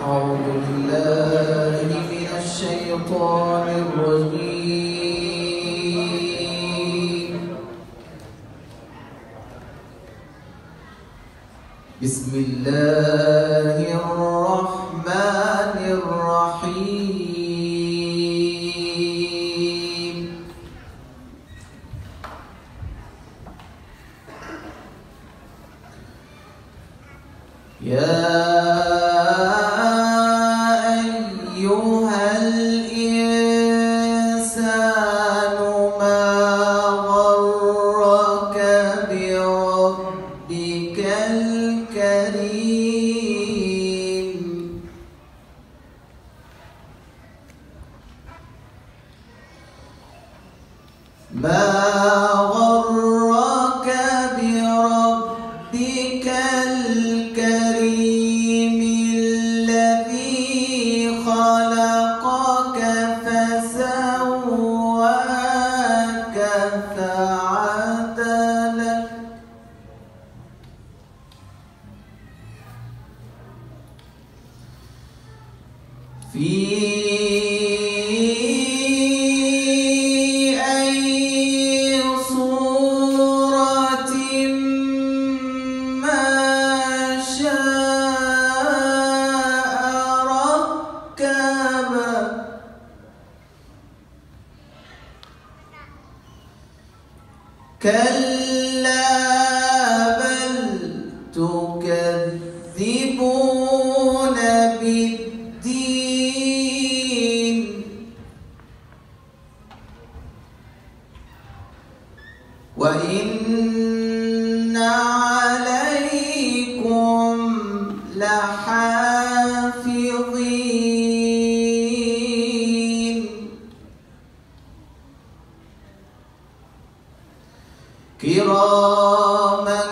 أعوذ بالله من الشيطان الرجيم. بسم الله الرحمن الرحيم. يا أيها الإنسان ما غرك بربك الكريم. ما غرك بربك الكريم الذي خلقك فسواك فعدلك في أي صورة ما شاء ركبك. كلا بل تكذبون بالدين وإن عليكم لحافظين كراما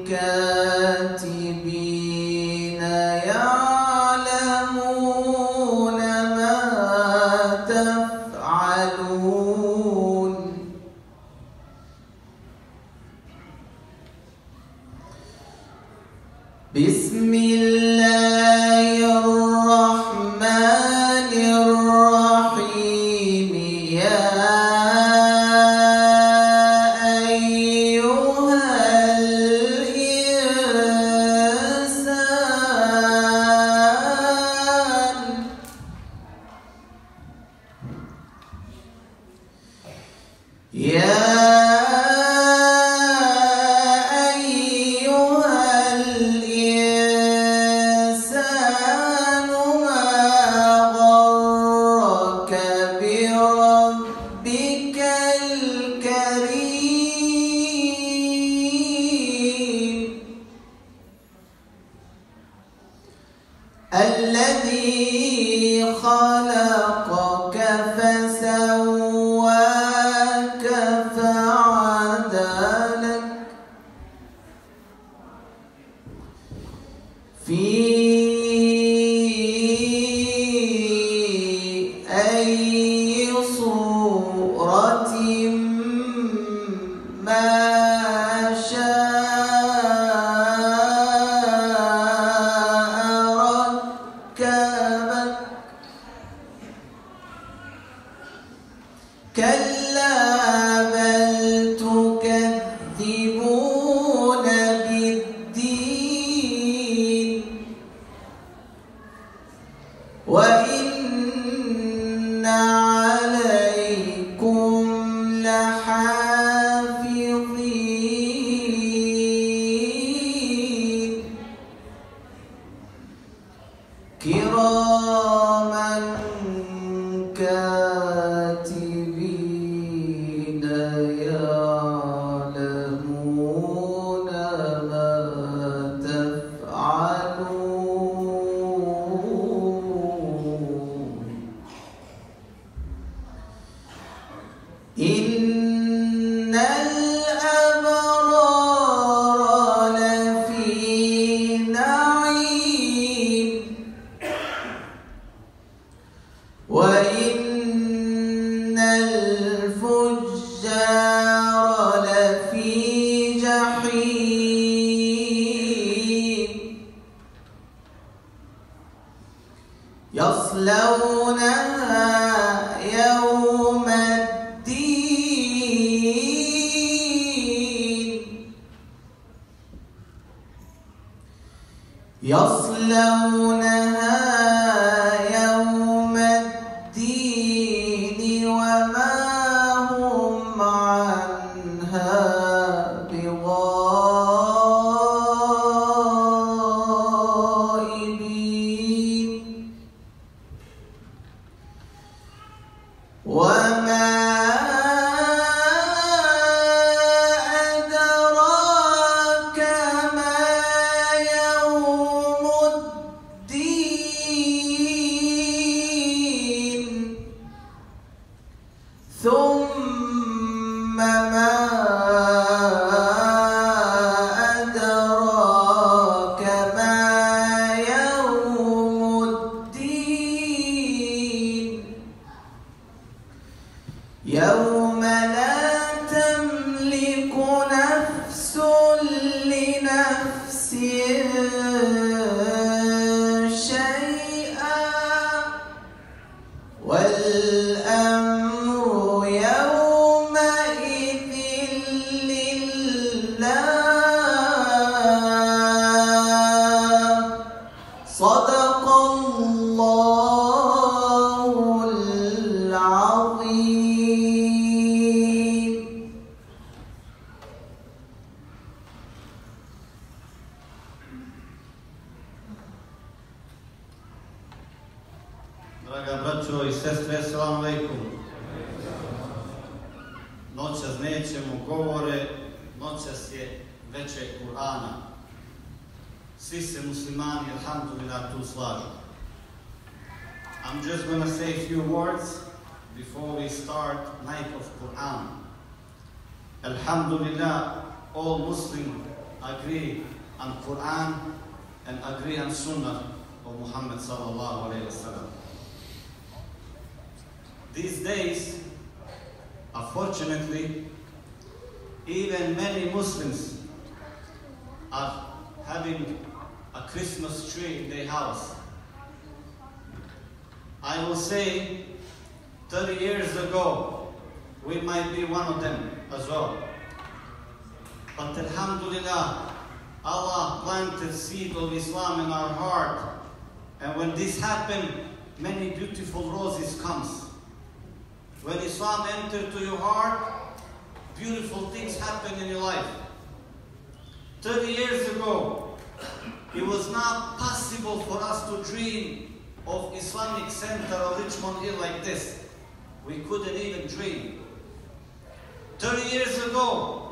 كاتبين يعلمون ما تفعلون. بسم الله الرحمن الرحيم. يا الذي خلقك فسواك فعدلك في أي صورة ما كلا بل تكذبون بالدين وإن عليكم لحافظين كراما كاتبين يعلمون ما تفعلون. إن الأبرار لفي نعيم وإن الفجار لفي جحيم. يصلونها يوم الدين يصلونها يوم الدين وما هم عنها بغائبين وما أدراك ما يوم الدين ثم ما أدراك ما يوم الدين يوم لا تملك نفس لنفس شيئا والأمر يومئذ لله صدق الله العظيم. Draga braćo i sestre, assalamu alaikum. Noćas nećemo govore, noćas je Veče Kur'ana. Svi se muslimani, alhamdulillah, tu slažu. I'm just going to say a few words before we start Night of Quran. Alhamdulillah, all Muslims agree on Quran and agree on Sunnah of Muhammad sallallahu alayhi wa sallam. These days, unfortunately, even many Muslims are having a Christmas tree in their house. I will say 30 years ago, we might be one of them as well. But alhamdulillah, Allah planted seed of Islam in our heart. And when this happened, many beautiful roses comes. When Islam entered to your heart, beautiful things happen in your life. 30 years ago, it was not possible for us to dream of Islamic center of Richmond Hill like this. We couldn't even dream. 30 years ago,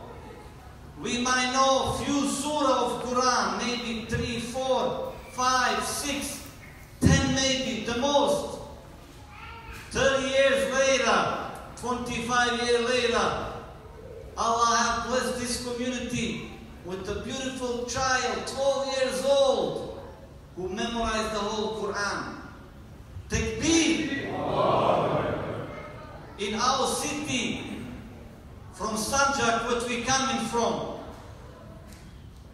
we might know a few surah of Quran, maybe 3, 4, 5, 6, 10 maybe, the most. 30 years later, 25 years later, Allah has blessed this community with a beautiful child, 12 years old, who memorized the whole Quran. Takbir! In our city, from Sanjak, what we coming from,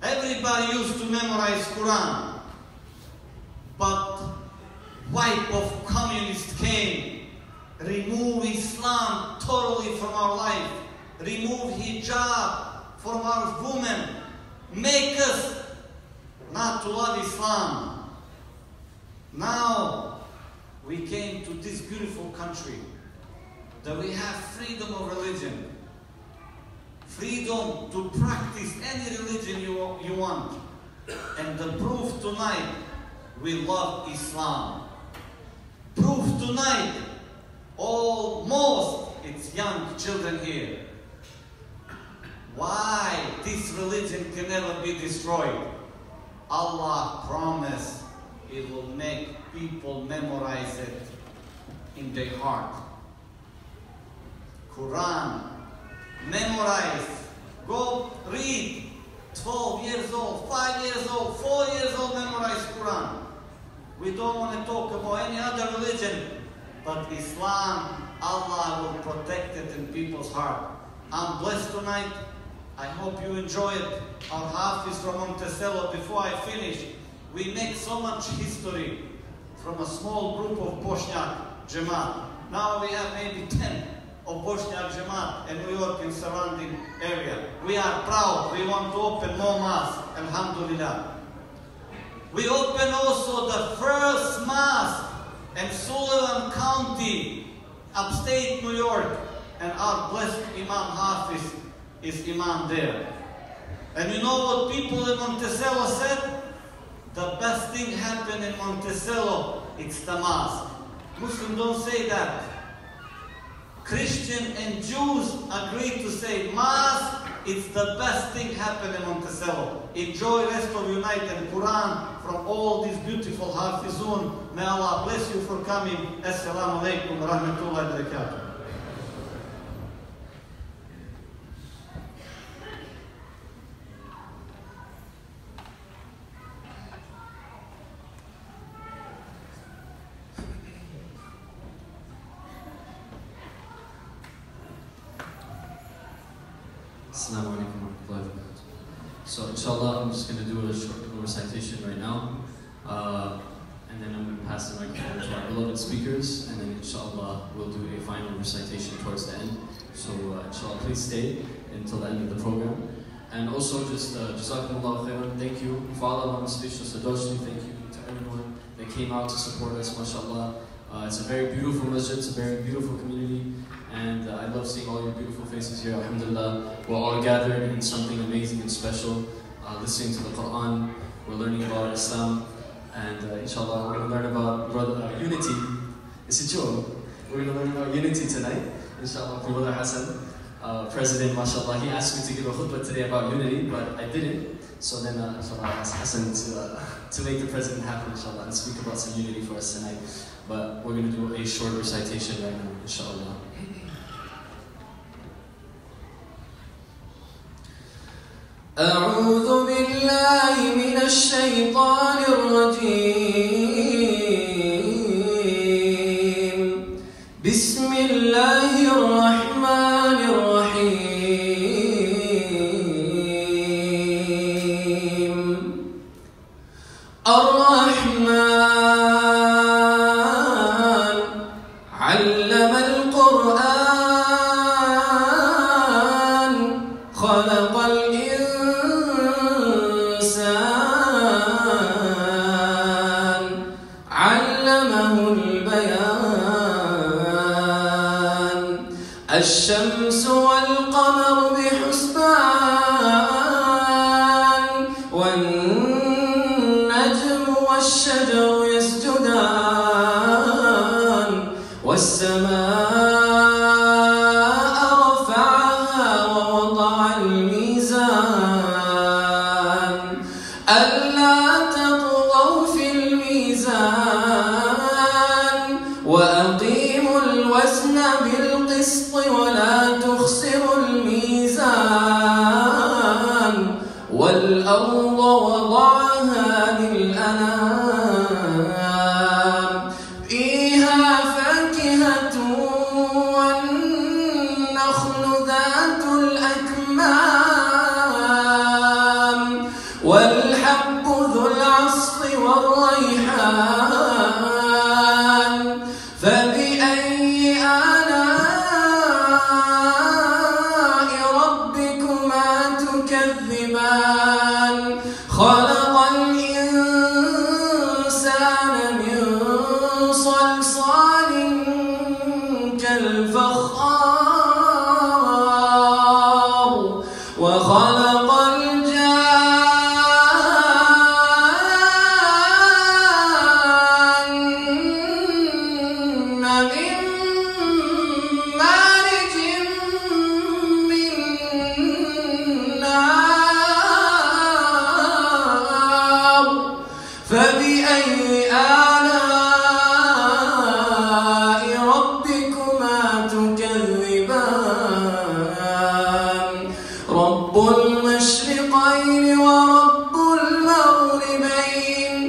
everybody used to memorize Quran. But wipe of communists came, remove Islam totally from our life, remove hijab from our women, make us not to love Islam. Now we came to this beautiful country that we have freedom of religion, freedom to practice any religion you want. And the proof tonight, we love Islam. Proof tonight, almost it's young children here. Why this religion can never be destroyed? Allah promised it will make people memorize it in their heart. Quran, memorize, go read. 12 years old, 5 years old, 4 years old, memorize Quran. We don't want to talk about any other religion, but Islam, Allah will protect it in people's heart. I'm blessed tonight. I hope you enjoy it. Our Hafiz from Monticello, before I finish, we make so much history, from a small group of Bošnjak Jamaat. Now we have maybe 10 of Bošnjak Jamaat in New York and surrounding area. We are proud. We want to open more mosques. Alhamdulillah. We open also the first mosque in Sullivan County, upstate New York, and our blessed Imam Hafiz is Imam there. And you know what people in Monticello said? The best thing happened in Monticello, it's the mosque. Muslims don't say that. Christian and Jews agree to say mosque, it's the best thing happened in Monticello. Enjoy rest of United Quran from all these beautiful Hafizun. May Allah bless you for coming. Assalamu alaikum wa rahmatullahi wa barakatuh. Assalamu alaikum wa rahmatullahi wa barakatuh. So inshallah, I'm just going to do a short little recitation right now. And then I'm going to pass the microphone to our beloved speakers. And then inshallah, we'll do a final recitation towards the end. So inshallah, please stay until the end of the program. And also just Jazakumullah khairan, thank you for all of our spacious adoshi. Thank you to everyone that came out to support us, mashallah. It's a very beautiful masjid, it's a very beautiful community. And I love seeing all your beautiful faces here, alhamdulillah. We're all gathered in something amazing and special, listening to the Quran. We're learning about Islam, and inshallah we're going to learn about unity. Is it true? We're going to learn about unity tonight, inshallah. Brother Hassan, President, mashallah, he asked me to give a khutbah today about unity, but I didn't. So then inshallah I asked Hassan to make the President happy, inshallah, and speak about some unity for us tonight. But we're going to do a short recitation right now, inshallah. أعوذ بالله من الشيطان الرجيم بسم الله الرحمن الرحيم الرحمن علم القرآن خلق الشمس والقمر بحسبان والنجم والشجر يسجدان والسماء رفعها ووضع الميزان ألا تطغوا في الميزان وأقيموا الوزن بالقسط ولا تخسروا الميزان والأرض وضعها للأنام فيها فاكهة والنخل ذات الأكمام والحب ذو العصف والريحان فبأي آلاء ربكما تكذبان خلق الإنسان من صلصال كالفخار وخلق فبأي آلاء ربكما تكذبان رب المشرقين ورب المغربين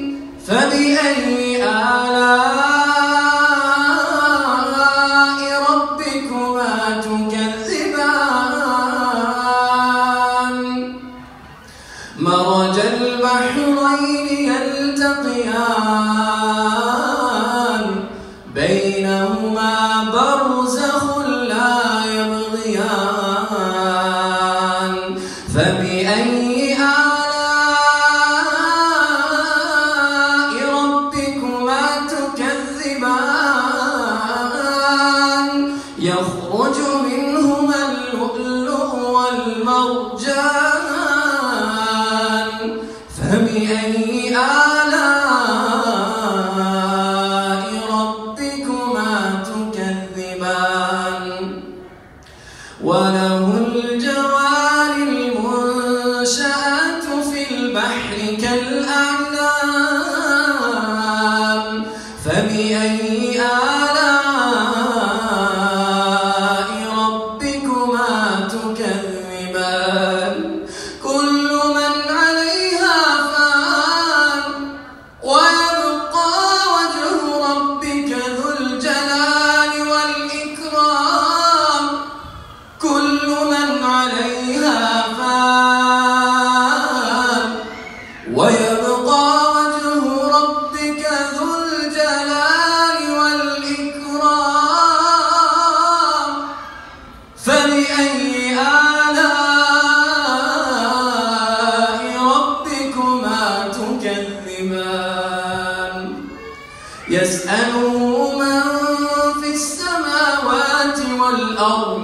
فبأي آلاء ربكما تكذبان مرج البحرين يلتقيان فبأي آلاء ربكما تكذبان وله الجوار المنشآت في البحر كالأعلام فبأي آلاء ربكما تكذبان كل من عليها فان ويبقى وجه ربك ذو الجلال والإكرام كل من عليها فان ويبقى وجه ربك ذو الجلال والإكرام فبأي آلاء ربكما تكذبان يسأله من في السماوات والأرض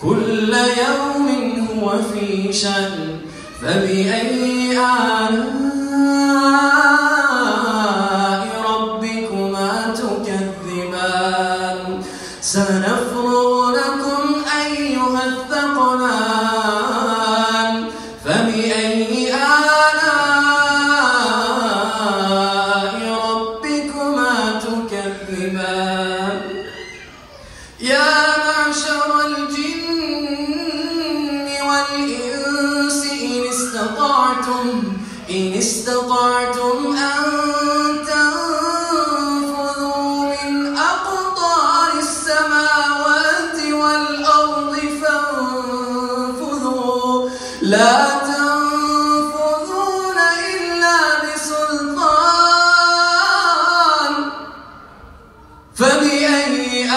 كل يوم هو في شأن فبأي آلاء ربكما تكذبان سنفرغ لكم أيها الثقلان فبأي آلاء ربكما تكذبان يا معشر الجن والإنس إن استطعتم أن تنفذوا من أقطار السماوات والأرض فانفذوا لا تنفذون إلا بسلطان فبأي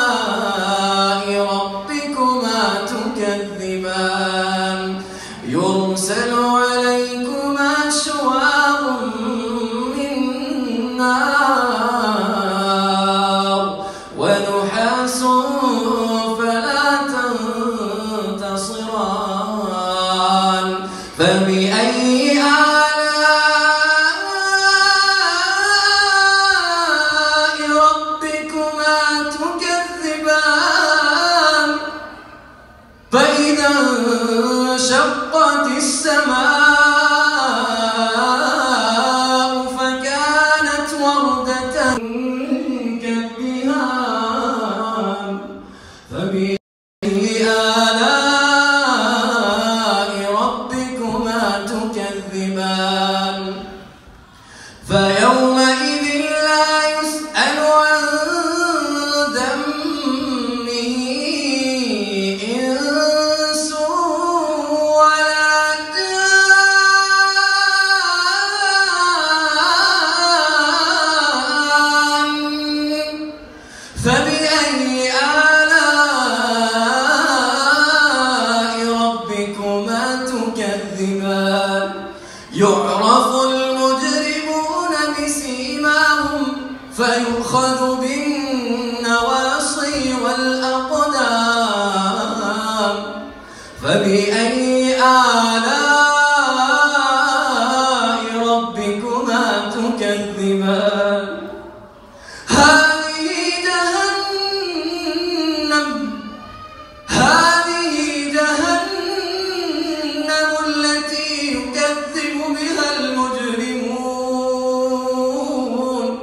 آلاء ربكما تكذبان يرسل عليكما شواظ من نار ونحاس فلا تنتصران فبأي آلاء ربكما تكذبان فإذا انشقت السماء فكانت وردة كالدهان فبأي آلاء ربكما تكذبان فيومئذ لا يسأل عن ذنبه إنس ولا جان فبأي آلاء ربكما تكذبان يعرف المجرمون بسيماهم فيؤخذ بالنواصي والأقدام فبأي آلاء ربكما تكذبان هذه جهنم التي يكذب بها المجرمون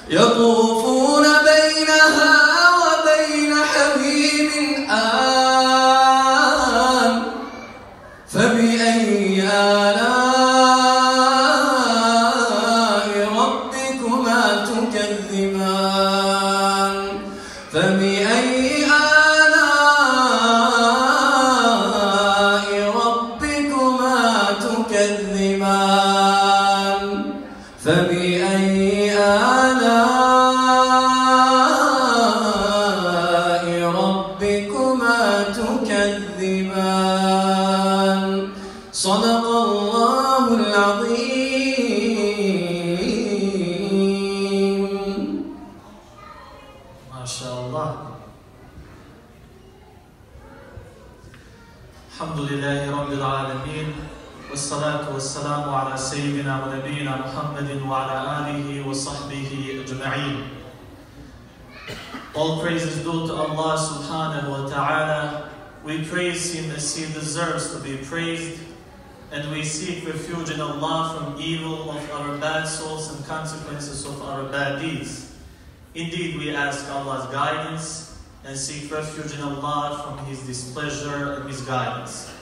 يطوفون بينها وبين حميم آن فبأي آلاء ربكما تكذبان فبأي آلاء ربكما تكذبان فبأي آلاء ربكما تكذبان صدق الله العظيم ما شاء الله. الحمد لله رب العالمين. العالمين والصلاة والسلام على سيدنا ونبينا محمد وعلى آله وصحبه أجمعين. All praise is due to Allah subhanahu wa ta'ala. We praise Him as He deserves to be praised, and we seek refuge in Allah from evil of our bad souls and consequences of our bad deeds. Indeed, we ask Allah's guidance and seek refuge in Allah from His displeasure and misguidance.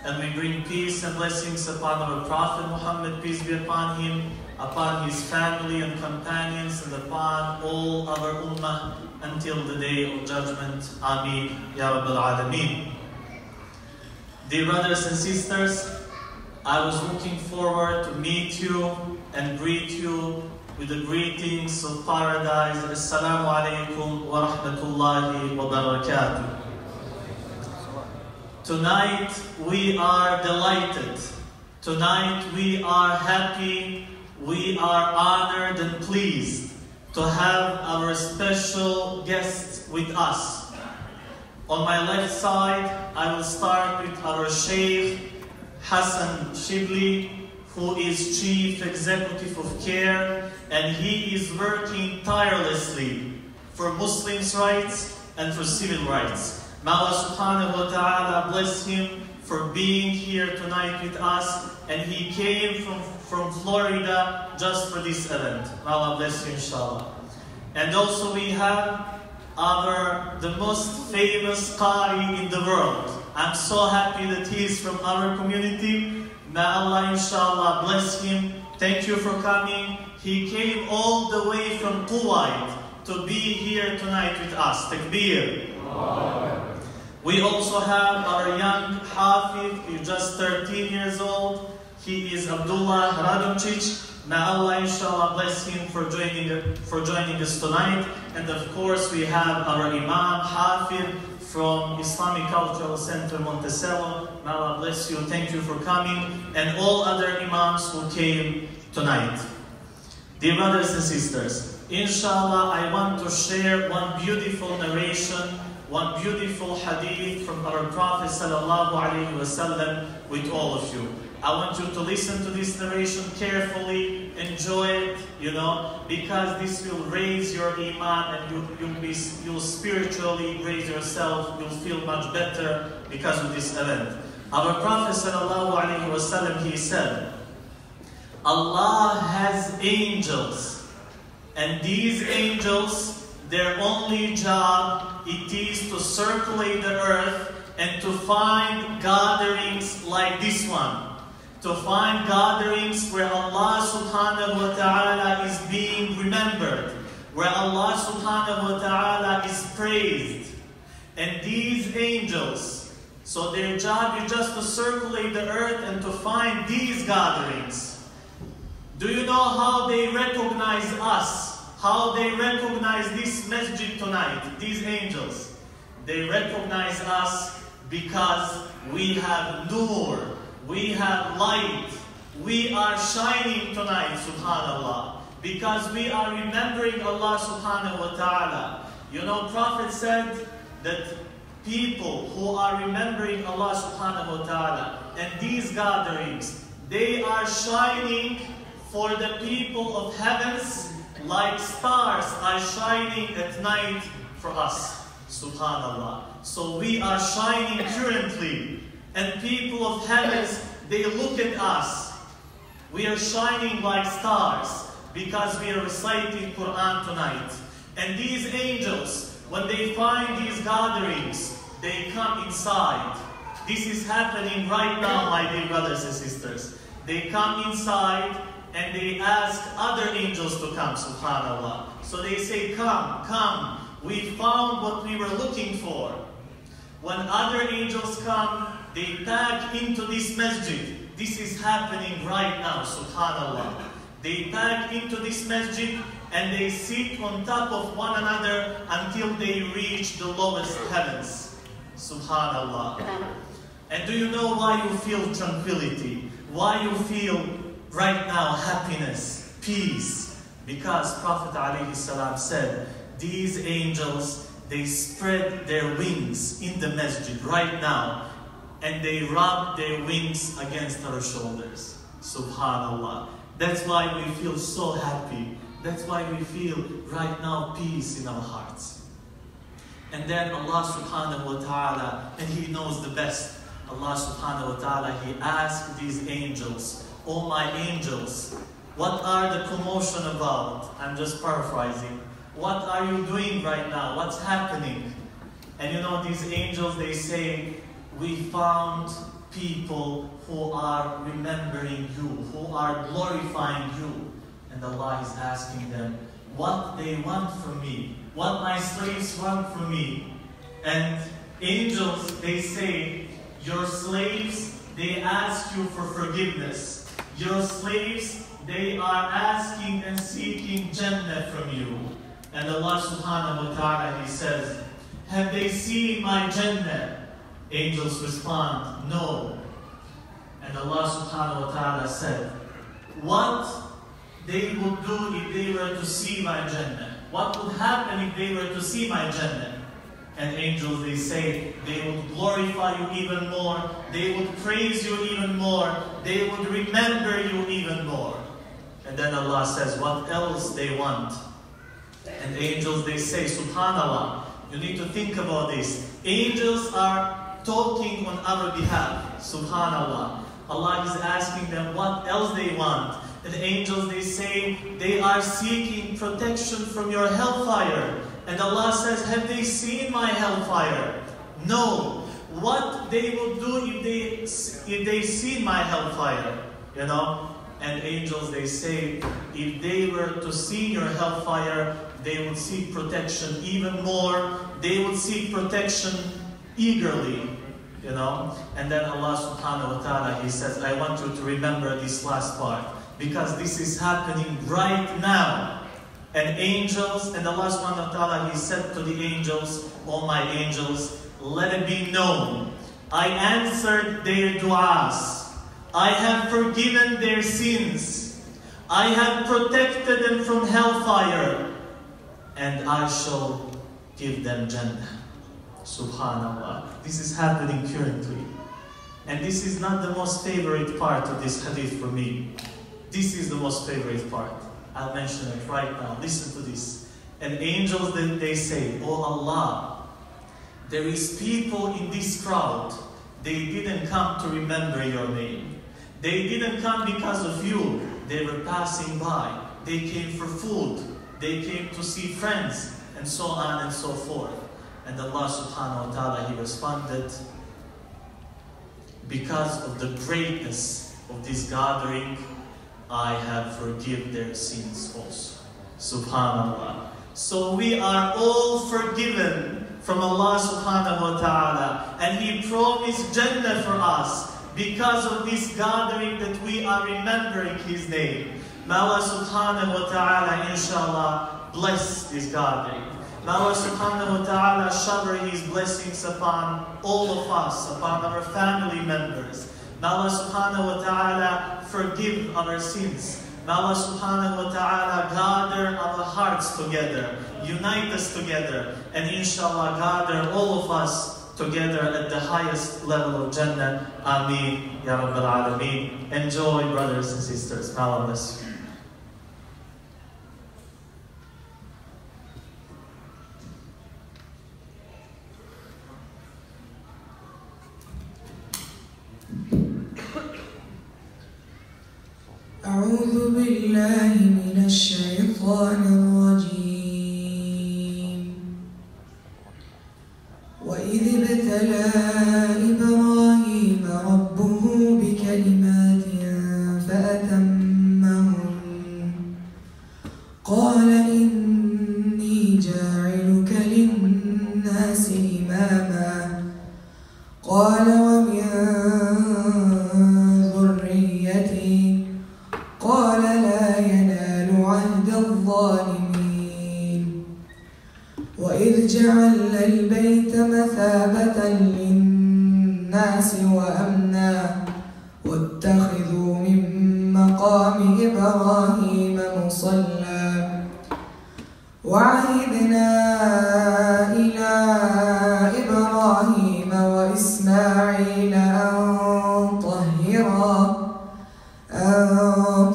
And we bring peace and blessings upon our Prophet Muhammad, peace be upon him, upon his family and companions, and upon all our ummah until the day of judgment. Ameen, Ya Rabbal Alameen. Dear brothers and sisters, I was looking forward to meet you and greet you with the greetings of paradise. Assalamu alaikum wa rahmatullahi wa barakatuh. Tonight we are delighted. Tonight we are happy. We are honored and pleased to have our special guests with us. On my left side, I will start with our Sheikh Hassan Shibli, who is Chief Executive of CARE, and he is working tirelessly for Muslims' rights and for civil rights. May Allah subhanahu wa ta'ala bless him for being here tonight with us, and he came from Florida just for this event. May Allah bless you, inshallah. And also we have the most famous Qari in the world. I'm so happy that he is from our community. May Allah, inshallah, bless him. Thank you for coming. He came all the way from Kuwait to be here tonight with us. Takbir. We also have our young Hafid. He's just 13 years old. He is Abdullah Radončić. May Allah, inshallah, bless him for joining us tonight. And of course, we have our Imam Hafid from Islamic Cultural Center Monticello. May Allah bless you. Thank you for coming. And all other Imams who came tonight. Dear brothers and sisters, inshallah, I want to share one beautiful narration, one beautiful hadith from our Prophet sallallahu alaihi wasallam with all of you. I want you to listen to this narration carefully, enjoy it, because this will raise your iman, and you'll spiritually raise yourself. You'll feel much better because of this event. Our Prophet sallallahu alaihi wasallam, he said, Allah has angels, and these angels, their only job, it is to circulate the earth and to find gatherings like this one. To find gatherings where Allah subhanahu wa ta'ala is being remembered, where Allah subhanahu wa ta'ala is praised. And these angels, so their job is just to circulate the earth and to find these gatherings. Do you know how they recognize us? How they recognize this masjid tonight, these angels? They recognize us because we have nur, we have light, we are shining tonight, subhanallah, because we are remembering Allah subhanahu wa ta'ala. Prophet said that people who are remembering Allah subhanahu wa ta'ala and these gatherings, they are shining for the people of heavens like stars are shining at night for us, subhanallah. So we are shining currently, and people of heavens, they look at us. We are shining like stars because we are reciting Quran tonight. And these angels, when they find these gatherings, they come inside. This is happening right now, my dear brothers and sisters. They come inside and they ask other angels to come, subhanallah. So they say, come, come, we found what we were looking for. When other angels come, they pack into this masjid. This is happening right now, subhanallah. They pack into this masjid and they sit on top of one another until they reach the lowest heavens, subhanallah. And do you know why you feel tranquility? Why you feel right now happiness, peace? Because Prophet ﷺ said, these angels, they spread their wings in the masjid right now. and they rub their wings against our shoulders. Subhanallah. That's why we feel so happy. That's why we feel right now peace in our hearts. And then Allah subhanahu wa ta'ala, and He knows the best, Allah subhanahu wa ta'ala, He asked these angels, "Oh my angels, what are the commotion about?" I'm just paraphrasing. What are you doing right now? What's happening? And you know, these angels, they say, "We found people who are remembering you, who are glorifying you." And Allah is asking them what they want from me, what my slaves want from me. And angels, they say, your slaves, they ask you for forgiveness. Your slaves, they are asking and seeking Jannah from you. And Allah subhanahu wa ta'ala, He says, "Have they seen my Jannah?" Angels respond, "No." And Allah subhanahu wa ta'ala said, what they would do if they were to see my Jannah? What would happen if they were to see my Jannah? And angels, they say, they would glorify you even more, they would praise you even more, they would remember you even more. And then Allah says, what else they want? And angels, they say, subhanallah, you need to think about this. Angels are talking on our behalf, subhanallah. Allah is asking them what else they want. And the angels, they say, they are seeking protection from your hellfire. And Allah says, have they seen my hellfire? No. What they will do if they see my hellfire? You know? And angels, they say, if they were to see your hellfire, they would seek protection even more. They would seek protection eagerly. You know? And then Allah subhanahu wa ta'ala, He says, I want you to remember this last part, because this is happening right now. And angels, and Allah subhanahu wa ta'ala, He said to the angels, "Oh my angels, let it be known, I answered their du'as. I have forgiven their sins. I have protected them from hellfire. And I shall give them Jannah." Subhanallah. This is happening currently. And this is not the most favorite part of this hadith for me. This is the most favorite part. I'll mention it right now. Listen to this. And angels, they say, "Oh Allah, there is people in this crowd. They didn't come to remember your name. They didn't come because of you. They were passing by. They came for food. They came to see friends," and so on and so forth. And Allah subhanahu wa ta'ala, He responded, "Because of the greatness of this gathering, I have forgiven their sins also." Subhanallah. So we are all forgiven from Allah subhanahu wa ta'ala. And He promised Jannah for us because of this gathering that we are remembering His name. May Allah subhanahu wa ta'ala, inshallah, bless this gathering. May Allah subhanahu wa ta'ala shower His blessings upon all of us, upon our family members. May Allah subhanahu wa ta'ala forgive our sins. May Allah subhanahu wa ta'ala gather our hearts together, unite us together, and inshallah gather all of us together at the highest level of Jannah. Ameen. Ya Rabbal Alameen. Enjoy, brothers and sisters. May Allah bless you. أعوذ بالله من الشيطان الرجيم. وإذ ابتلى إبراهيم ربه بكلمات فأتمهن قال إني جاعلك للناس إماما قال ومن ذريتي قال لا ينال عهد الظالمين وإذ جعلنا البيت مثابة للناس وأمنا واتخذوا من مقام إبراهيم مصلى وعهدنا إلى إبراهيم وإسماعيل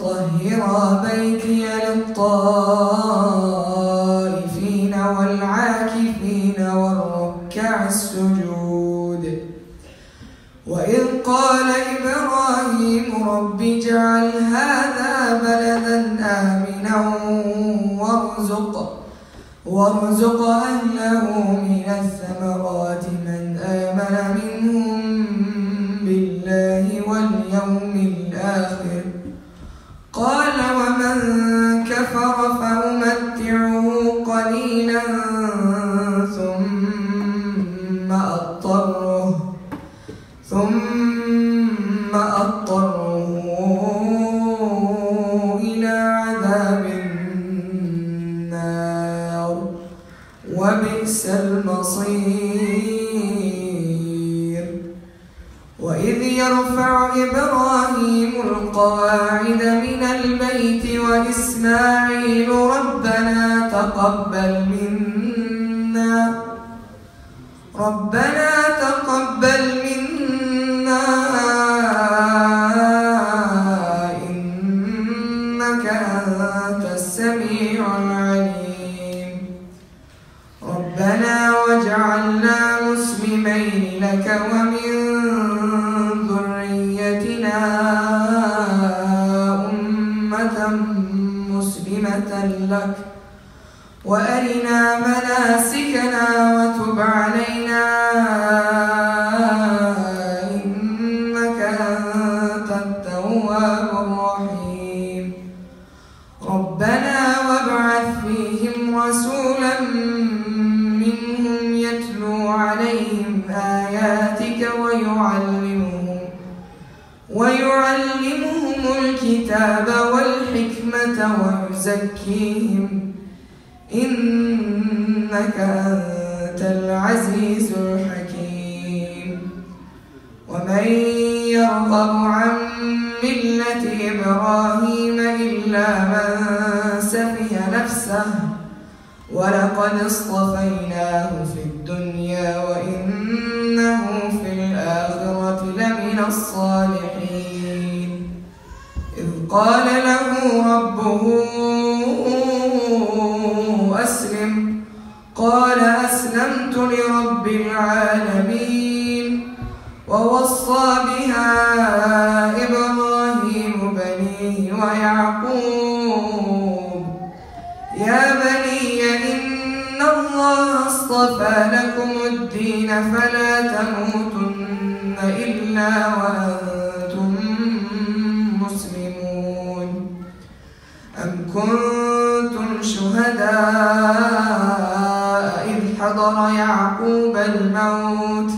طهرا بيتي للطائفين والعاكفين والركع السجود. وإذ قال إبراهيم رب اجعل هذا بلدا آمنا وارزق أهله من الثمرات من آمن منهم بالله واليوم الآخر. قال ومن كفر فأمتعه قليلا ثم أضطره إلى عذاب النار وبئس المصير. وإذ يرفع إبراهيم القواعد من البيت وإسماعيل ربنا تقبل منا إنك أنت السميع العليم. ربنا واجعلنا مسلمين لك ومن ذريتنا أمة مسلمة لك وأرنا مناسكنا وتب علينا إنك أنت التواب الرحيم. ربنا وابعث فيهم رسولا منهم يتلو عليهم آياتك ويعلمهم الكتاب والحكمة ويزكيهم إنك أنت العزيز الحكيم. ومن يرغب عن ملة إبراهيم إلا من سفه نفسه ولقد اصطفيناه في الدنيا وإنه في الآخرة لمن الصالحين. إذ قال له ربه أسلم قال أسلمت لرب العالمين. ووصى بها إبراهيم بنيه ويعقوب يا بني إن الله اصطفى لكم الدين فلا تموتن إلا وأنتم مسلمون. أم كنتم شهداء إذ حضر يعقوب الموت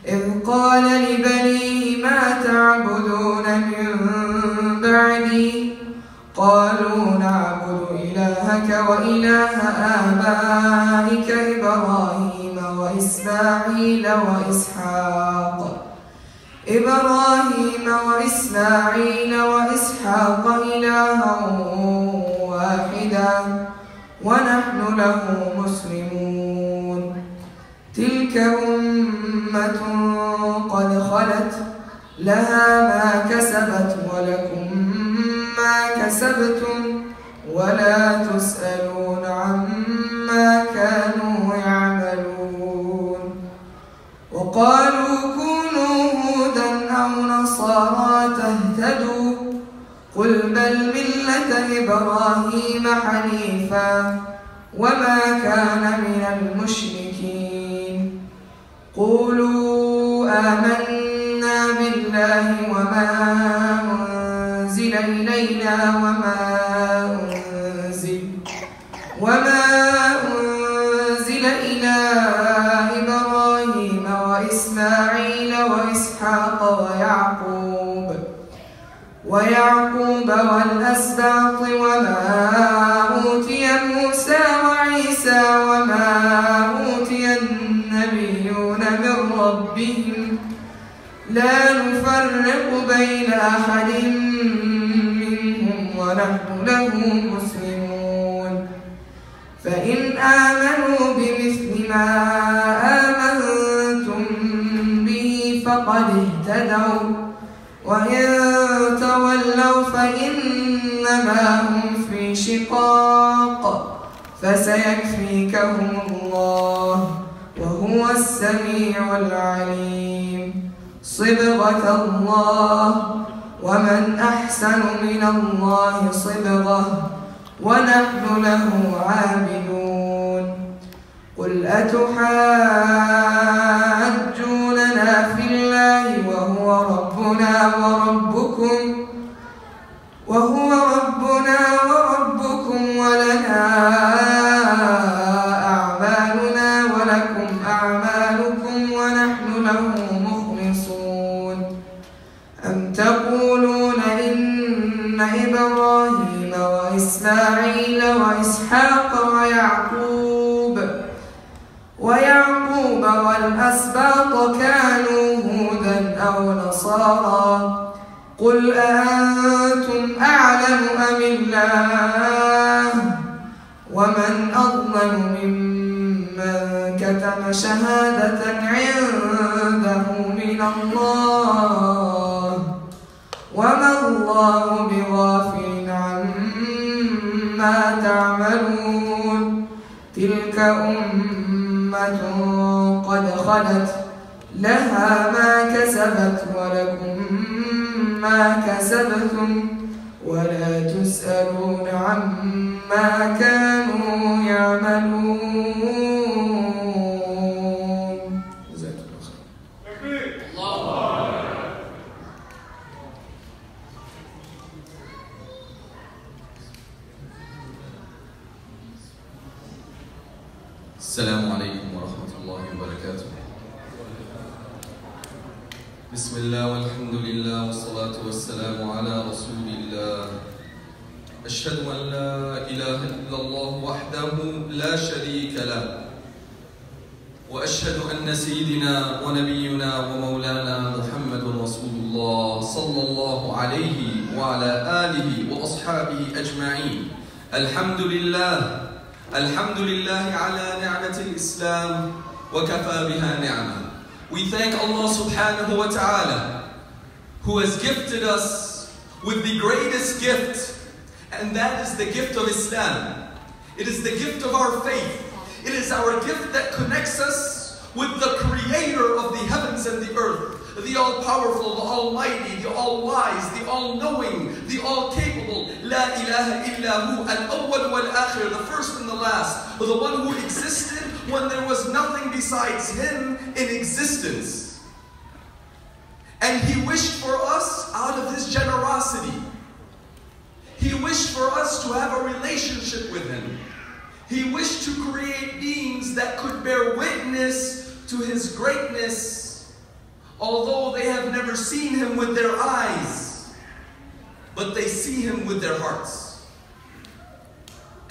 إذ قال لبنيه ما تعبدون من بعدي قالوا نعبد إلهك وإله آبائك إبراهيم وإسماعيل وإسحاق إلها واحدا ونحن له مسلمون. تلك أمة قد خلت لها ما كسبت ولكم ما كسبتم ولا تسألون عما كانوا يعملون. وقالوا كونوا هودا أو نصارى تهتدوا قل بل ملة إبراهيم حنيفا وما كان من المشركين. قولوا آمنا بالله وما أنزل إلينا وما أنزل إلى إبراهيم وإسماعيل وإسحاق ويعقوب والأسباط وما أوتي موسى وعيسى وما أوتي النبيون من ربهم لا نفرق بين أحد منهم ونحن له مسلمون. فإن آمنوا بمثل ما آمنتم به فقد اهتدوا وإن تولوا فإنما هم في شقاق فسيكفيكهم الله وهو السميع العليم صبغة الله ومن أحسن من الله صبغة ونحن له عابدون قل أتحاجوننا في الله وهو ربنا وربكم ولنا أعمالنا ولكم أعمالكم ونحن له مخلصون أم تقولون إن إبراهيم وإسماعيل وإسحاق ويعقوب والأسباط كانوا هودا أو نصارى قل أأنتم أعلم أم الله ومن أظلم ممن كتم شهادة عنده من الله وما الله بغافل عما تعملون تلك أمة قد خلت لها ما كسبت ولكم ما كسبتم ولا تسألون عما كانوا يعملون. السلام عليكم ورحمة الله وبركاته. بسم الله والحمد لله والصلاة والسلام على رسول الله. أشهد أن لا إله إلا الله وحده لا شريك له، وأشهد أن سيدنا ونبينا ومولانا محمد رسول الله صلى الله عليه وعلى آله وأصحابه أجمعين. الحمد لله على نعمة الإسلام وكفى بها نعمة. We thank Allah subhanahu wa ta'ala who has gifted us with the greatest gift, and that is the gift of Islam. It is the gift of our faith. It is our gift that connects us with the creator of the heavens and the earth, the all-powerful, the almighty, the all-wise, the all-knowing, the all-capable. La ilaha illa hu, al-awwal wal-akhir, the first and the last, the one who existed when there was nothing besides him in existence. And he wished for us out of his generosity. He wished for us to have a relationship with him. He wished to create beings that could bear witness to his greatness, although they have never seen him with their eyes, but they see him with their hearts.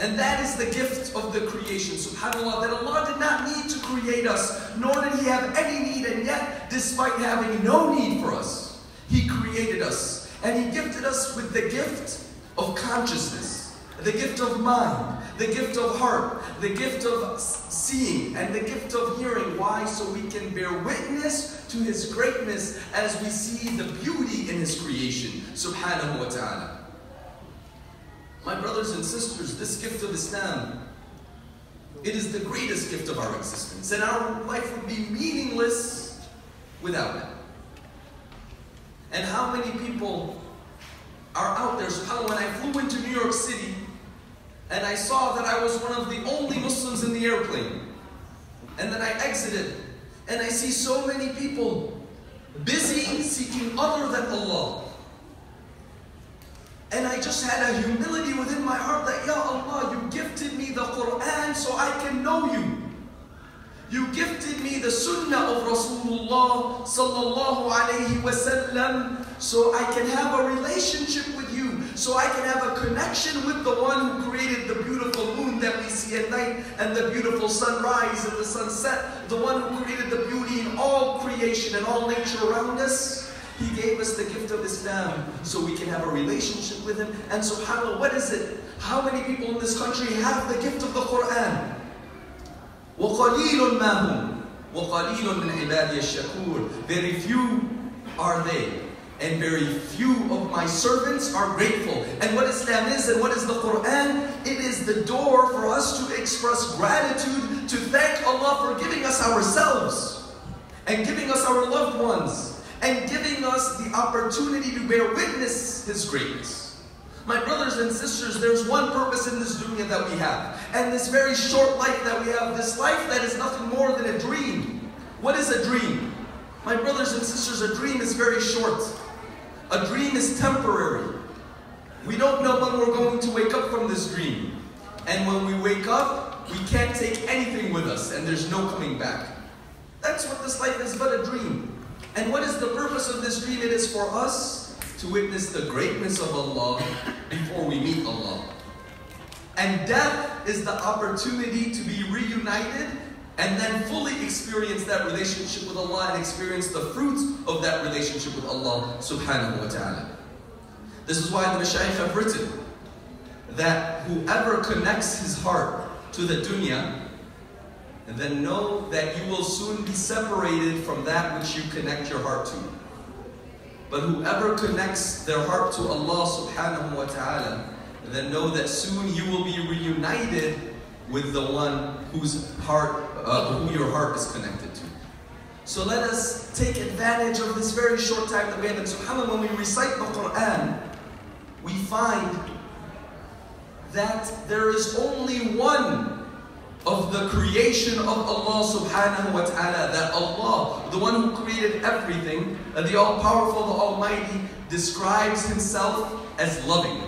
And that is the gift of the creation, subhanAllah, that Allah did not need to create us, nor did he have any need, and yet, despite having no need for us, he created us. And he gifted us with the gift of consciousness, the gift of mind, the gift of heart, the gift of seeing, and the gift of hearing. Why? So we can bear witness to his greatness as we see the beauty in his creation, subhanahu wa ta'ala. My brothers and sisters, this gift of Islam, it is the greatest gift of our existence, and our life would be meaningless without it. And how many people are out there, subhanAllah, when I flew into New York City, and I saw that I was one of the only Muslims in the airplane. And then I exited, and I see so many people busy seeking other than Allah. And I just had a humility within my heart that, Ya Allah, you gifted me the Quran so I can know you. You gifted me the Sunnah of Rasulullah sallallahu alayhi wa sallam so I can have a relationship with you, so I can have a connection with the one who created the beautiful moon that we see at night and the beautiful sunrise and the sunset, the one who created the beauty in all creation and all nature around us. He gave us the gift of Islam so we can have a relationship with him. And subhanAllah, what is it? How many people in this country have the gift of the Quran? وَقَلِيلٌ مَا هُمْ وَقَلِيلٌ مِنْ عِبَادِيَ الشَّكُورِ. Very few are they, and very few of my servants are grateful. And what Islam is and what is the Quran? It is the door for us to express gratitude, to thank Allah for giving us ourselves, and giving us our loved ones, and giving us the opportunity to bear witness His greatness. My brothers and sisters, there's one purpose in this dunya that we have. And this very short life that we have, this life that is nothing more than a dream. What is a dream? My brothers and sisters, a dream is very short. A dream is temporary. We don't know when we're going to wake up from this dream. And when we wake up, we can't take anything with us, and there's no coming back. That's what this life is, but a dream. And what is the purpose of this dream? It is for us to witness the greatness of Allah before we meet Allah. And death is the opportunity to be reunited and then fully experience that relationship with Allah and experience the fruits of that relationship with Allah subhanahu wa ta'ala. This is why the Mashayikh have written that whoever connects his heart to the dunya, then know that you will soon be separated from that which you connect your heart to. But whoever connects their heart to Allah subhanahu wa ta'ala, then know that soon you will be reunited with the one whose heart, who your heart is connected to. So let us take advantage of this very short time that we have. And subhanAllah, when we recite the Quran, we find that there is only one of the creation of Allah subhanahu wa ta'ala, that Allah, the one who created everything, the all-powerful, the almighty, describes Himself as loving.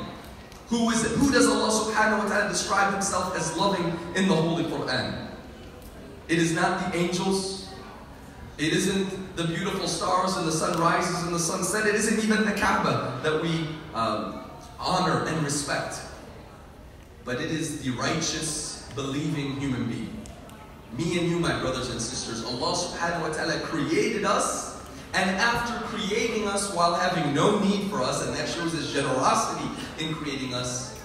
Who is it? Who does Allah subhanahu wa ta'ala describe Himself as loving in the Holy Quran? It is not the angels. It isn't the beautiful stars and the sun rises and the sunset. It isn't even the Kaaba that we honor and respect. But it is the righteous, believing human being. Me and you, my brothers and sisters, Allah subhanahu wa ta'ala created us, and after creating us while having no need for us, and that shows His generosity in creating us,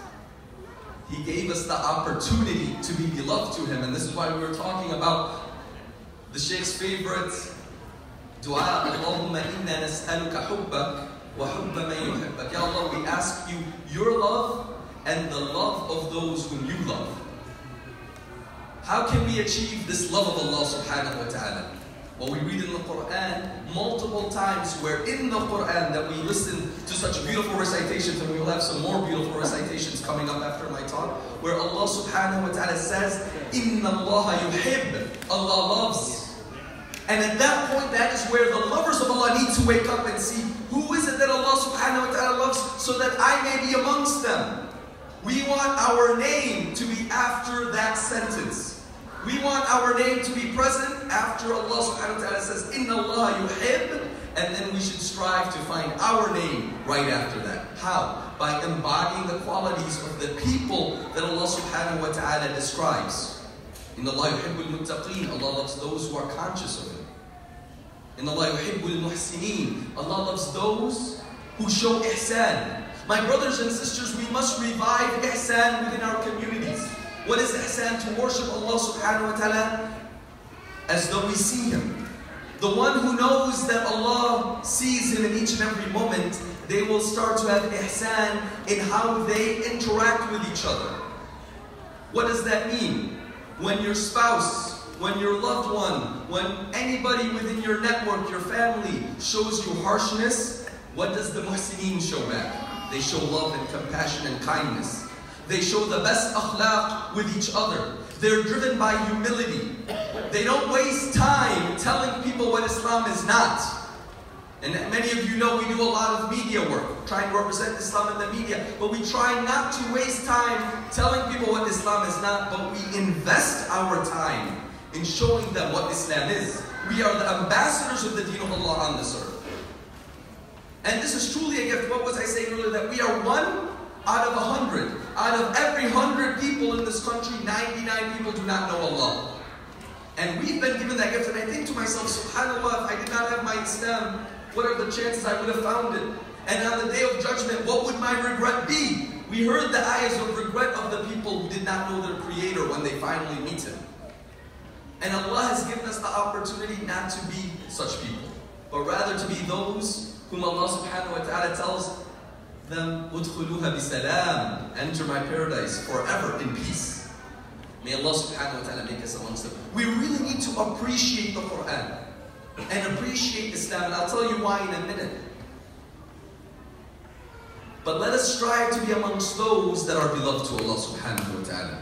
He gave us the opportunity to be beloved to Him. And this is why we were talking about the Shaykh's favorite dua, Allahumma inna nas'aluka hubbak wa hubba man yuhibbak. Ya Allah, we ask you your love and the love of those whom you love. How can we achieve this love of Allah subhanahu wa ta'ala? Well, we read in the Quran multiple times where in the Quran that we listen to such beautiful recitations, and we will have some more beautiful recitations coming up after my talk, where Allah subhanahu wa ta'ala says, Inna Allah yuhib, Allah loves. And at that point, that is where the lovers of Allah need to wake up and see, who is it that Allah subhanahu wa ta'ala loves, so that I may be amongst them. We want our name to be after that sentence. We want our name to be present after Allah subhanahu wa ta'ala says, Inna Allah yuhib, and then we should strive to find our name right after that. How? By embodying the qualities of the people that Allah subhanahu wa ta'ala describes. Inna Allah yuhibbul muttaqeen, Allah loves those who are conscious of Him. Inna Allah yuhibbul muhsineen, Allah loves those who show ihsan. My brothers and sisters, we must revive ihsan within our communities. What is ihsan? To worship Allah subhanahu wa ta'ala as though we see Him. The one who knows that Allah sees him in each and every moment, they will start to have ihsan in how they interact with each other. What does that mean? When your spouse, when your loved one, when anybody within your network, your family, shows you harshness, what does the muhsineen show back? They show love and compassion and kindness. They show the best akhlaq with each other. They're driven by humility. They don't waste time telling people what Islam is not. And many of you know we do a lot of media work, trying to represent Islam in the media. But we try not to waste time telling people what Islam is not, but we invest our time in showing them what Islam is. We are the ambassadors of the deen of Allah on this earth. And this is truly a gift. What was I saying earlier? That we are one out of 100. Out of every 100 people in this country, 99 people do not know Allah. And we've been given that gift. And I think to myself, subhanAllah, if I did not have my Islam, what are the chances I would have found it? And on the day of judgment, what would my regret be? We heard the ayahs of regret of the people who did not know their Creator when they finally meet Him. And Allah has given us the opportunity not to be such people, but rather to be those whom Allah subhanahu wa ta'ala tells them, "Udkhuluha bisalam," enter my paradise forever in peace. May Allah subhanahu wa ta'ala make us amongst them. We really need to appreciate the Quran and appreciate Islam, and I'll tell you why in a minute. But let us strive to be amongst those that are beloved to Allah subhanahu wa ta'ala.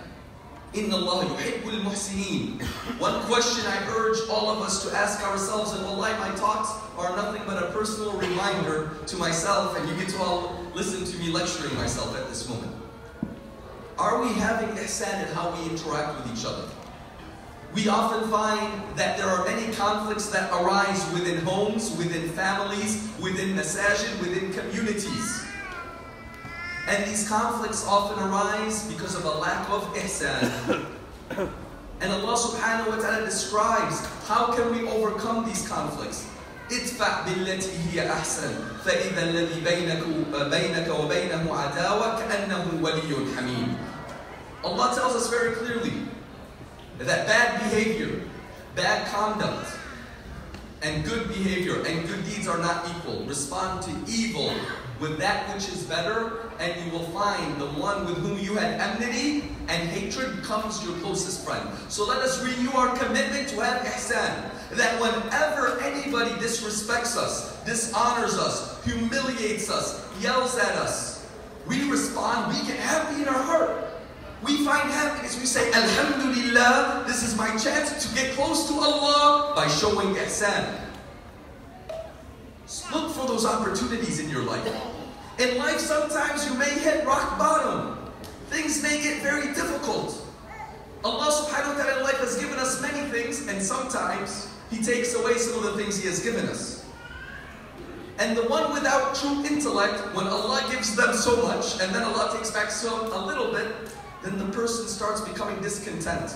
Inna Allah yuhibbul muhsinin. One question I urge all of us to ask ourselves, and wallahi my talks are nothing but a personal reminder to myself, and you get to all listen to me lecturing myself at this moment. Are we having ihsan in how we interact with each other? We often find that there are many conflicts that arise within homes, within families, within masajid, within communities. And these conflicts often arise because of a lack of ihsan. And Allah subhanahu wa ta'ala describes how can we overcome these conflicts. ادفع بالتي هي أحسن فإذا الذي بينك وبينه عداوة كأنه ولي حميم. Allah tells us very clearly that bad behavior, bad conduct, and good behavior and good deeds are not equal. Respond to evil with that which is better, and you will find the one with whom you had enmity and hatred becomes your closest friend. So let us renew our commitment to have ihsan, that whenever anybody disrespects us, dishonors us, humiliates us, yells at us, we respond, we get happy in our heart. We find happiness, we say, Alhamdulillah, this is my chance to get close to Allah by showing ihsan. Look for those opportunities in your life. In life, sometimes you may hit rock bottom. Things may get very difficult. Allah subhanahu wa ta'ala in life has given us many things, and sometimes He takes away some of the things He has given us. And the one without true intellect, when Allah gives them so much, and then Allah takes back a little bit, then the person starts becoming discontent.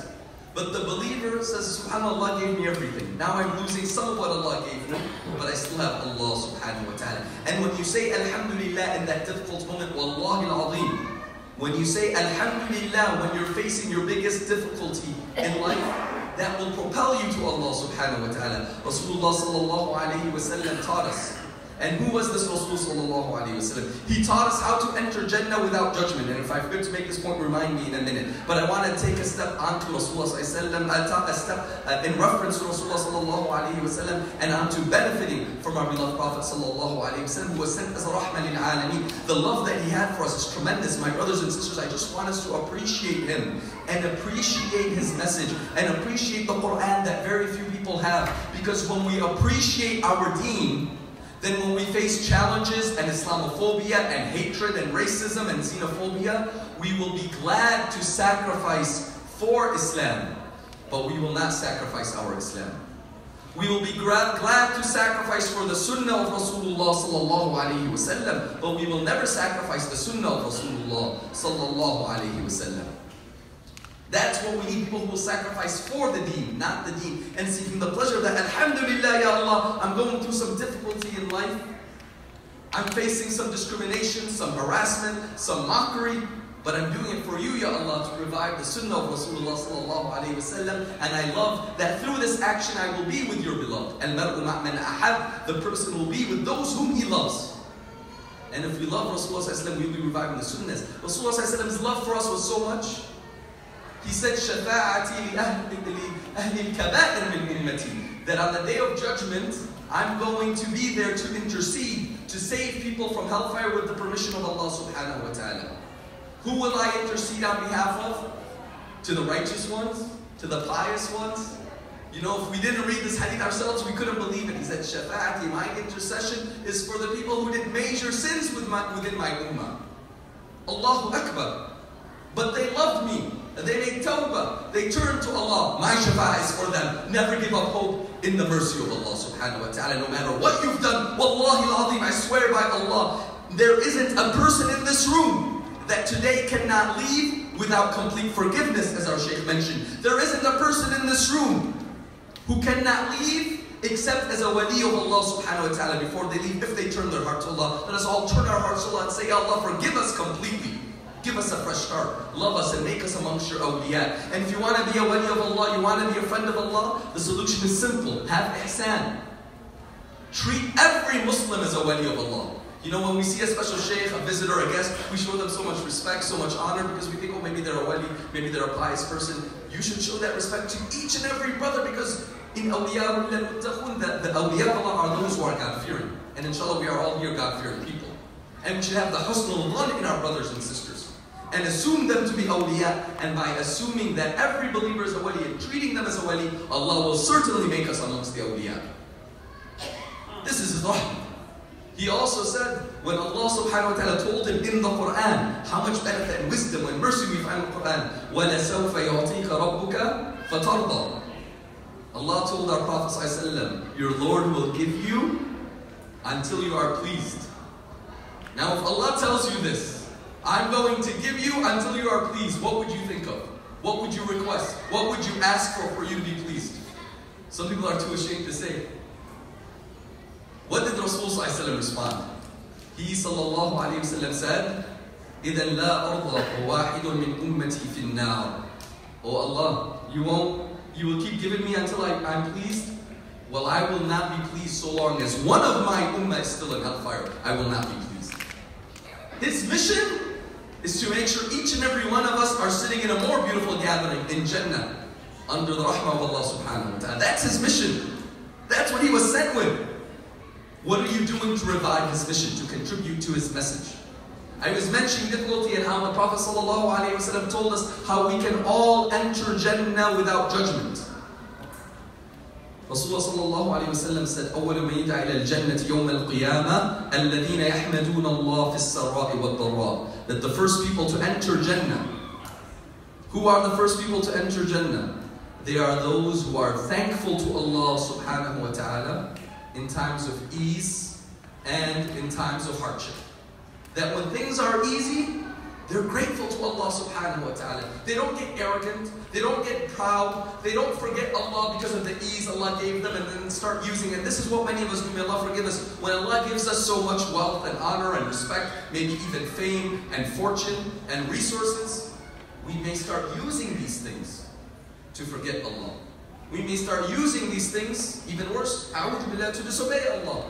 But the believer says, SubhanAllah gave me everything. Now I'm losing some of what Allah gave me, but I still have Allah subhanahu wa ta'ala. And when you say Alhamdulillah in that difficult moment, Wallahi al-Azim, when you say Alhamdulillah when you're facing your biggest difficulty in life, that will propel you to Allah subhanahu wa ta'ala. Rasulullah sallallahu alayhi wa sallam taught us. And who was this Rasul sallallahu alayhi wa sallam? He taught us how to enter Jannah without judgment. And if I forget to make this point, remind me in a minute. But I want to take a step onto Rasulullah sallallahu alayhi wa sallam, a step in reference to Rasulullah sallallahu alayhi wa sallam, and onto benefiting from our beloved Prophet sallallahu alayhi wa sallam, who was sent as a rahmah lil alameen. The love that he had for us is tremendous. My brothers and sisters, I just want us to appreciate him and appreciate his message and appreciate the Quran that very few people have. Because when we appreciate our deen, then when we face challenges and Islamophobia and hatred and racism and xenophobia, we will be glad to sacrifice for Islam, but we will not sacrifice our Islam. We will be glad to sacrifice for the Sunnah of Rasulullah sallallahu alayhi wa sallam, but we will never sacrifice the Sunnah of Rasulullah sallallahu alayhi wa sallam. That's what we need, people who will sacrifice for the deen, not the deen, and seeking the pleasure of that. Alhamdulillah, ya Allah, I'm going through some difficulty in life. I'm facing some discrimination, some harassment, some mockery, but I'm doing it for you, ya Allah, to revive the Sunnah of Rasulullah sallallahu alayhi wa sallam. And I love that through this action I will be with your beloved. Al-mar'u ma'man ahab, the person will be with those whom he loves. And if we love Rasulullah sallallahu alayhi wa sallam, we will be reviving the Sunnahs. Rasulullah sallallahu alayhi wa sallam's love for us was so much. He said, Shafa'ati li ahli al-kaba'ir min ummati, that on the day of judgment, I'm going to be there to intercede, to save people from hellfire with the permission of Allah subhanahu wa ta'ala. Who will I intercede on behalf of? To the righteous ones? To the pious ones? You know, if we didn't read this hadith ourselves, we couldn't believe it. He said, Shafa'ati, my intercession is for the people who did major sins within my ummah. Allahu Akbar. But they loved me. They made tawbah. They turned to Allah. My shafa'ah is for them. Never give up hope in the mercy of Allah subhanahu wa ta'ala. No matter what you've done, wallahi al-azim, I swear by Allah, there isn't a person in this room that today cannot leave without complete forgiveness, as our Shaykh mentioned. There isn't a person in this room who cannot leave except as a wali of Allah subhanahu wa ta'ala before they leave, if they turn their heart to Allah. Let us all turn our hearts to Allah and say, Ya Allah, forgive us completely. Give us a fresh start. Love us and make us amongst your awliya. And if you want to be a wali of Allah, you want to be a friend of Allah, the solution is simple. Have ihsan. Treat every Muslim as a wali of Allah. You know, when we see a special shaykh, a visitor, a guest, we show them so much respect, so much honor, because we think, oh, maybe they're a wali, maybe they're a pious person. You should show that respect to each and every brother, because in awliya, the awliya of Allah are those who are God-fearing. And inshallah, we are all here God-fearing people. And we should have the husnul dhan in our brothers and sisters. And assume them to be awliya. And by assuming that every believer is a wali and treating them as a wali, Allah will certainly make us amongst the awliya. This is his rahmah. He also said, when Allah subhanahu wa ta'ala told him in the Quran, how much benefit and wisdom and mercy we find in the Quran, وَلَسَوْفَ يُعْطِيكَ رَبُّكَ فَتَرْضَى. Allah told our Prophet ﷺ, your Lord will give you until you are pleased. Now if Allah tells you this, I'm going to give you until you are pleased, what would you think of? What would you request? What would you ask for you to be pleased? Some people are too ashamed to say. What did Rasul ﷺ respond? He sallallahu alayhi wa sallam said, إِذَنْ لَا أَرْضَى وَوَاحِدٌ مِّنْ أُمَّتِي فِي النَّارِ. Oh Allah, you will keep giving me until I'm pleased? Well, I will not be pleased so long as one of my ummah is still in hellfire. I will not be pleased. His mission is to make sure each and every one of us are sitting in a more beautiful gathering in Jannah under the rahmah of Allah subhanahu wa ta'ala. That's his mission. That's what he was sent with. What are you doing to revive his mission, to contribute to his message? I was mentioning difficulty and how the Prophet ﷺ told us how we can all enter Jannah without judgment. Rasulullah ﷺ said, أول من يدعى إلى الجنة يوم القيامة الذين يحمدون الله في السراء والضراء. That the first people to enter Jannah. Who are the first people to enter Jannah? They are those who are thankful to Allah subhanahu wa ta'ala in times of ease and in times of hardship. That when things are easy, they're grateful to Allah subhanahu wa ta'ala. They don't get arrogant, they don't get proud, they don't forget Allah because of the ease Allah gave them and then start using it. This is what many of us do, may Allah forgive us. When Allah gives us so much wealth and honor and respect, maybe even fame and fortune and resources, we may start using these things to forget Allah. We may start using these things, even worse, to disobey Allah.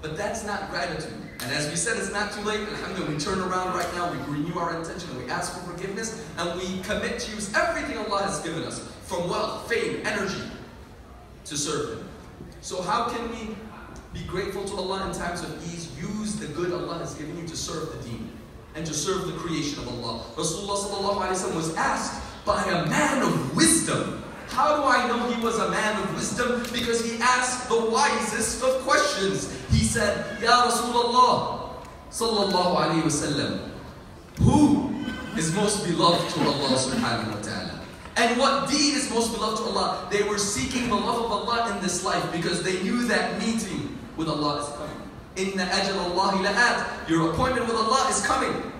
But that's not gratitude. And as we said, it's not too late. Alhamdulillah, we turn around right now, we renew our intention, and we ask for forgiveness, and we commit to use everything Allah has given us, from wealth, fame, energy, to serve Him. So how can we be grateful to Allah in times of ease? Use the good Allah has given you to serve the deen, and to serve the creation of Allah. Rasulullah sallallahu alaihi wasallam was asked by a man of wisdom. How do I know he was a man of wisdom? Because he asked the wisest of questions. He said, Ya Rasulullah sallallahu alayhi wa sallam, who is most beloved to Allah subhanahu wa ta'ala? And what deed is most beloved to Allah? They were seeking the love of Allah in this life because they knew that meeting with Allah is coming. Inna ajal Allahi la'at. Your appointment with Allah is coming.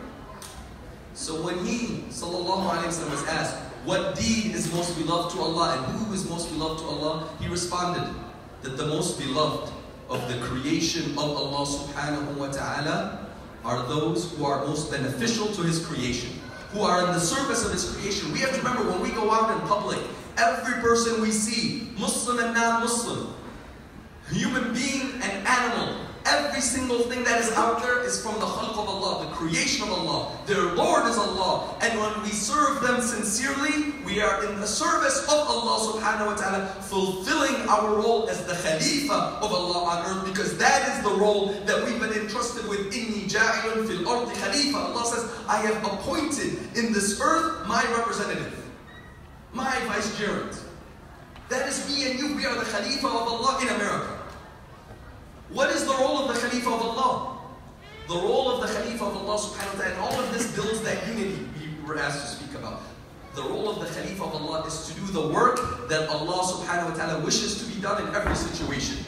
So when he sallallahu alayhi wa sallam was asked, what deed is most beloved to Allah and who is most beloved to Allah? He responded that the most beloved of the creation of Allah subhanahu wa ta'ala are those who are most beneficial to His creation, who are in the service of His creation. We have to remember when we go out in public, every person we see, Muslim and non-Muslim, human being and animal, every single thing that is out there is from the khalq of Allah, the creation of Allah. Their Lord is Allah. And when we serve them sincerely, we are in the service of Allah subhanahu wa ta'ala, fulfilling our role as the Khalifa of Allah on earth, because that is the role that we've been entrusted with. Inni ja'ilun fil ardi Khalifa. Allah says, I have appointed in this earth my representative, my vicegerent. That is me and you. We are the Khalifa of Allah in America. What is the role of the Khalifa of Allah? The role of the Khalifa of Allah subhanahu wa ta'ala, and all of this builds that unity we were asked to speak about. The role of the Khalifa of Allah is to do the work that Allah subhanahu wa ta'ala wishes to be done in every situation.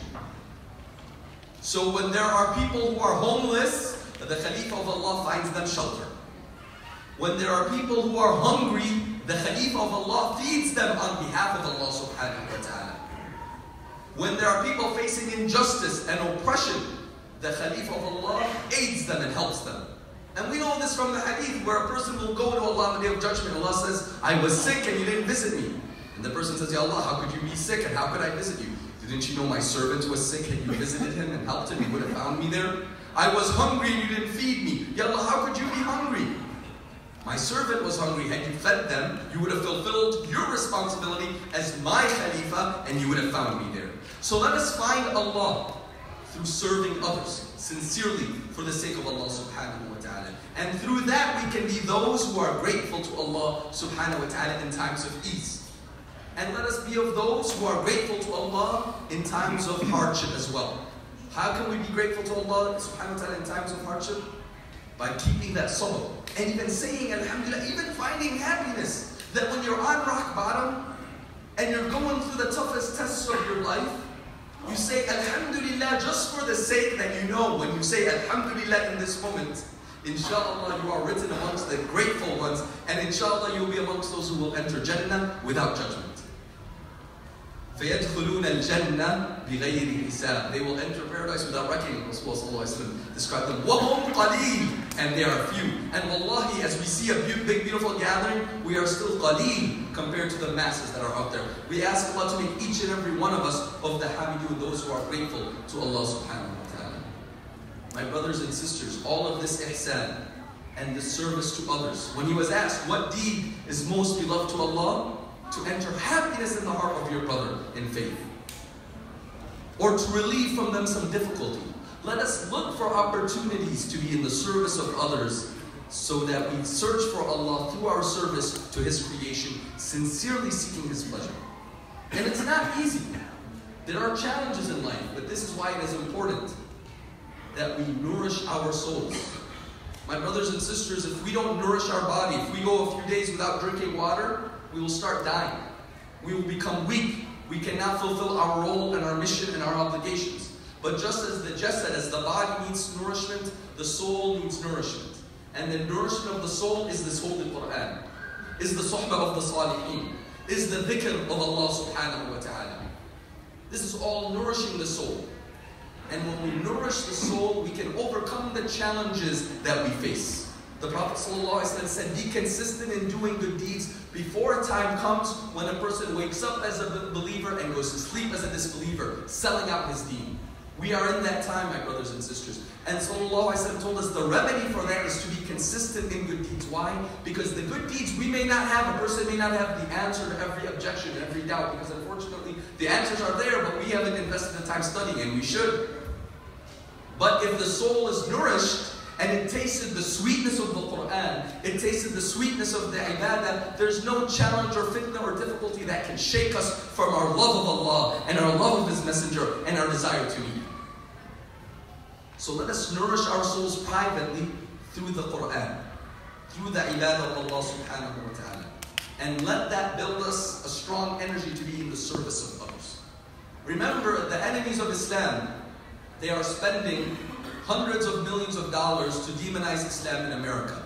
So when there are people who are homeless, the Khalifa of Allah finds them shelter. When there are people who are hungry, the Khalifa of Allah feeds them on behalf of Allah subhanahu wa ta'ala. When there are people facing injustice and oppression, the Khalifa of Allah aids them and helps them. And we know this from the hadith, where a person will go to Allah on the Day of Judgment. Allah says, I was sick and you didn't visit me. And the person says, Ya Allah, how could you be sick and how could I visit you? Didn't you know my servant was sick? Had you visited him and helped him, you would have found me there. I was hungry and you didn't feed me. Ya Allah, how could you be hungry? My servant was hungry. Had you fed them, you would have fulfilled your responsibility as my Khalifa and you would have found me there. So let us find Allah through serving others sincerely for the sake of Allah subhanahu wa ta'ala. And through that we can be those who are grateful to Allah subhanahu wa ta'ala in times of ease. And let us be of those who are grateful to Allah in times of hardship as well. How can we be grateful to Allah subhanahu wa ta'ala in times of hardship? By keeping that sabr. And even saying alhamdulillah, even finding happiness. That when you're on rock bottom and you're going through the toughest tests of your life, you say alhamdulillah just for the sake that you know when you say alhamdulillah in this moment, inshallah you are written amongst the grateful ones, and inshallah you'll be amongst those who will enter Jannah without judgment. فَيَدْخُلُونَ الْجَنَّةِ بِغَيْرِ حِسَابٍ. They will enter paradise without reckoning. Rasulullah described them. وَهُمْ قَلِيلٌ. And they are few. And wallahi, as we see a big, beautiful gathering, we are still qaleel compared to the masses that are out there. We ask Allah to make each and every one of us of the hamidun, those who are grateful to Allah subhanahu wa ta'ala. My brothers and sisters, all of this ihsan and this service to others. When he was asked, what deed is most beloved to Allah? To enter happiness in the heart of your brother in faith, or to relieve from them some difficulty. Let us look for opportunities to be in the service of others so that we search for Allah through our service to His creation, sincerely seeking His pleasure. And it's not easy. There are challenges in life, but this is why it is important that we nourish our souls. My brothers and sisters, if we don't nourish our body, if we go a few days without drinking water, we will start dying. We will become weak. We cannot fulfill our role and our mission and our obligations. But just as the jasad, as the body needs nourishment, the soul needs nourishment. And the nourishment of the soul is this holy Quran, is the suhbah of the salihin, is the dhikr of Allah subhanahu wa ta'ala. This is all nourishing the soul. And when we nourish the soul, we can overcome the challenges that we face. The Prophet ﷺ said, be consistent in doing good deeds before a time comes when a person wakes up as a believer and goes to sleep as a disbeliever, selling out his deen. We are in that time, my brothers and sisters. And ﷺ told us the remedy for that is to be consistent in good deeds. Why? Because the good deeds we may not have, a person may not have the answer to every objection, every doubt, because unfortunately the answers are there, but we haven't invested the time studying, and we should. But if the soul is nourished, and it tasted the sweetness of the Quran, it tasted the sweetness of the ibadah, there's no challenge or fitna or difficulty that can shake us from our love of Allah and our love of His Messenger and our desire to meet. So let us nourish our souls privately through the Quran, through the ibadah of Allah subhanahu wa ta'ala. And let that build us a strong energy to be in the service of others. Remember, the enemies of Islam, they are spending hundreds of millions of dollars to demonize Islam in America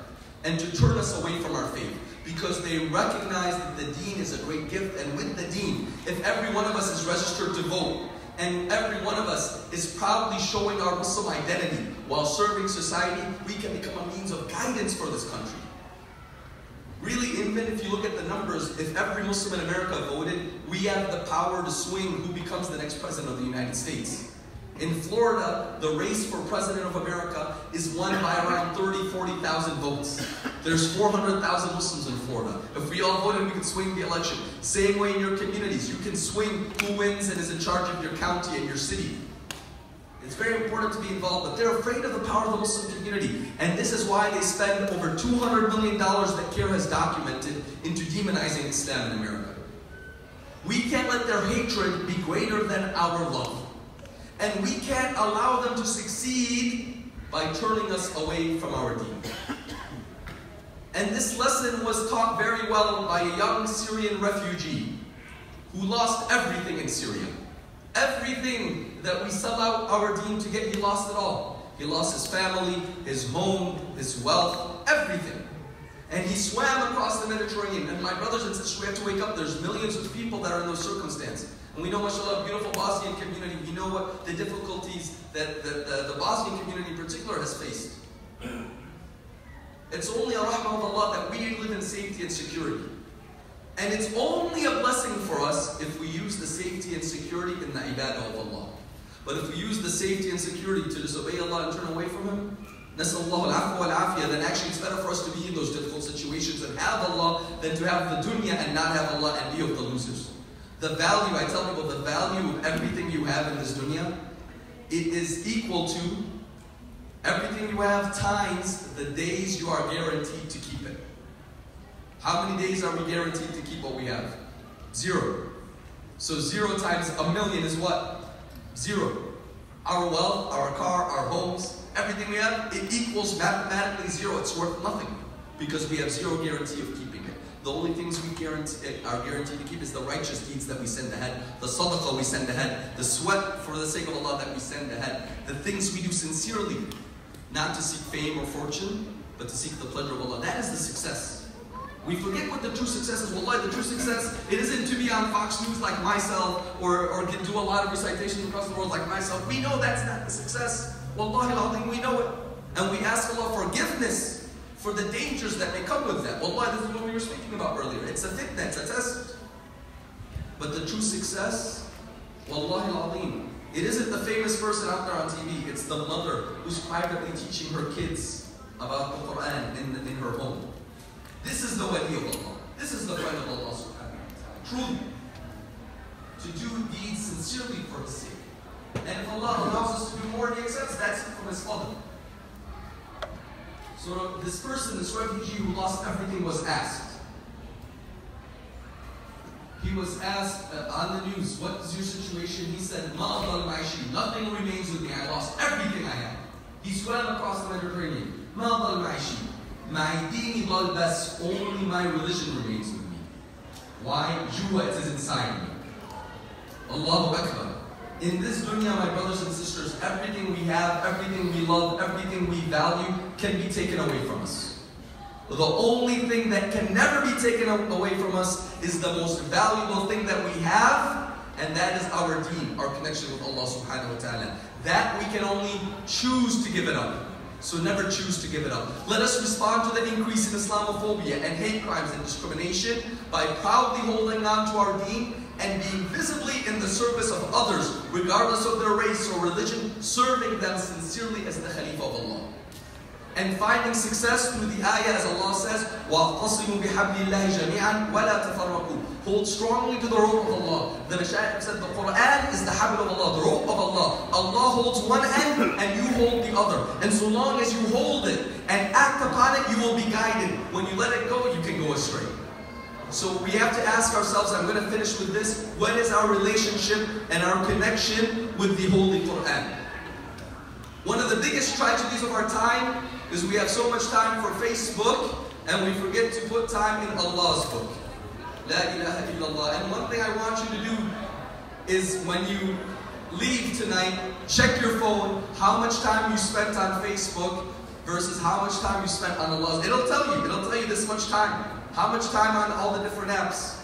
and to turn us away from our faith, because they recognize that the deen is a great gift, and with the deen, if every one of us is registered to vote, and every one of us is proudly showing our Muslim identity while serving society, we can become a means of guidance for this country. Really, even if you look at the numbers, if every Muslim in America voted, we have the power to swing who becomes the next president of the United States. In Florida, the race for President of America is won by around 30,000, 40,000 votes. There's 400,000 Muslims in Florida. If we all voted, we could swing the election. Same way in your communities. You can swing who wins and is in charge of your county and your city. It's very important to be involved, but they're afraid of the power of the Muslim community. And this is why they spend over $200 million that CARE has documented into demonizing Islam in America. We can't let their hatred be greater than our love. And we can't allow them to succeed by turning us away from our deen. And this lesson was taught very well by a young Syrian refugee who lost everything in Syria. Everything that we sell out our deen to get, he lost it all. He lost his family, his home, his wealth, everything. And he swam across the Mediterranean. And my brothers and sisters, we have to wake up. There's millions of people that are in those circumstances. And we know, mashallah, beautiful Bosnian community. We know what the difficulties that the Bosnian community in particular has faced. It's only a rahmah of Allah that we live in safety and security. And it's only a blessing for us if we use the safety and security in the ibadah of Allah. But if we use the safety and security to disobey Allah and turn away from Him, nasallahu al-afwa wal-afiyah, then actually it's better for us to be in those difficult situations and have Allah than to have the dunya and not have Allah and be of the losers. The value, I tell people, the value of everything you have in this dunya, it is equal to everything you have times the days you are guaranteed to keep it. How many days are we guaranteed to keep what we have? 0. So 0 times 1,000,000 is what? 0. Our wealth, our car, our homes, everything we have, it equals mathematically 0. It's worth nothing because we have 0 guarantee of keeping it. The only things we are guaranteed to keep is the righteous deeds that we send ahead, the sadaqah we send ahead, the sweat for the sake of Allah that we send ahead, the things we do sincerely, not to seek fame or fortune, but to seek the pleasure of Allah. That is the success. We forget what the true success is. Wallahi, the true success, it isn't to be on Fox News like myself or do a lot of recitations across the world like myself. We know that's not the success. Wallahi al-azim, we know it. And we ask Allah forgiveness for the dangers that may come with that. Wallahi, this is what we were speaking about earlier. It's a fitna, it's a test. But the true success, wallahi al-azim, it isn't the famous person out there on TV. It's the mother who's privately teaching her kids about the Quran in her home. This is the wali of Allah. This is the friend of Allah subhanahu wa ta'ala. Truly. To do deeds sincerely for His sake. And if Allah allows us to do more and He accepts, that's from His fadl. So this person, this refugee who lost everything was asked. He was asked on the news, what is your situation? He said, "Ma al-maishi, nothing remains with me. I lost everything I had." He swam across the Mediterranean. "Ma al-maishi, my dini bas, only my religion remains with me." Why? Jua, it is inside me. Allahu Akbar. In this dunya, my brothers and sisters, everything we have, everything we love, everything we value can be taken away from us. The only thing that can never be taken away from us is the most valuable thing that we have, and that is our deen, our connection with Allah subhanahu wa ta'ala. That we can only choose to give it up. So never choose to give it up. Let us respond to the increase in Islamophobia and hate crimes and discrimination by proudly holding on to our deen and being visibly in the service of others, regardless of their race or religion, serving them sincerely as the Khalifa of Allah. And finding success through the ayah, as Allah says, وَاعْتَصِمُوا بِحَبْلِ اللَّهِ جَمِيعًا وَلَا تَفَرَّقُوا. Hold strongly to the rope of Allah. The Mashaykh said the Quran is the habit of Allah, the rope of Allah. Allah holds one end and you hold the other. And so long as you hold it and act upon it, you will be guided. When you let it go, you can go astray. So we have to ask ourselves, I'm going to finish with this, what is our relationship and our connection with the Holy Quran? One of the biggest tragedies of our time is we have so much time for Facebook and we forget to put time in Allah's book. La ilaha illallah. And one thing I want you to do is when you leave tonight, check your phone, how much time you spent on Facebook versus how much time you spent on Allah's. It'll tell you this much time. How much time on all the different apps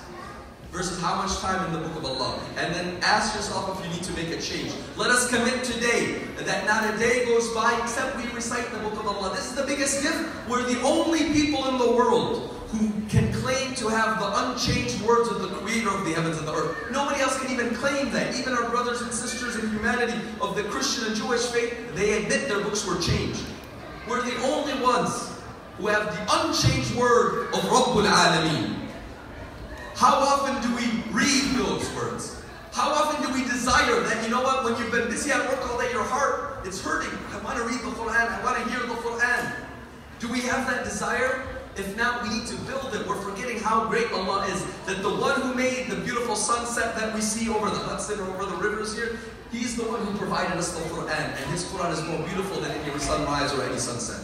versus how much time in the book of Allah. And then ask yourself if you need to make a change. Let us commit today that not a day goes by except we recite the book of Allah. This is the biggest gift. We're the only people in the world who can claim to have the unchanged words of the Creator of the heavens and the earth. Nobody else can even claim that. Even our brothers and sisters in humanity of the Christian and Jewish faith, they admit their books were changed. We're the only ones who have the unchanged word of Rabbul Alameen. How often do we read those words? How often do we desire that, you know what, when you've been busy at work all day, your heart, it's hurting. I want to read the Quran, I want to hear the Quran. Do we have that desire? If not, we need to build it. We're forgetting how great Allah is. That the one who made the beautiful sunset that we see over the Hudson or over the rivers here, He's the one who provided us the Quran. And His Quran is more beautiful than any sunrise or any sunset.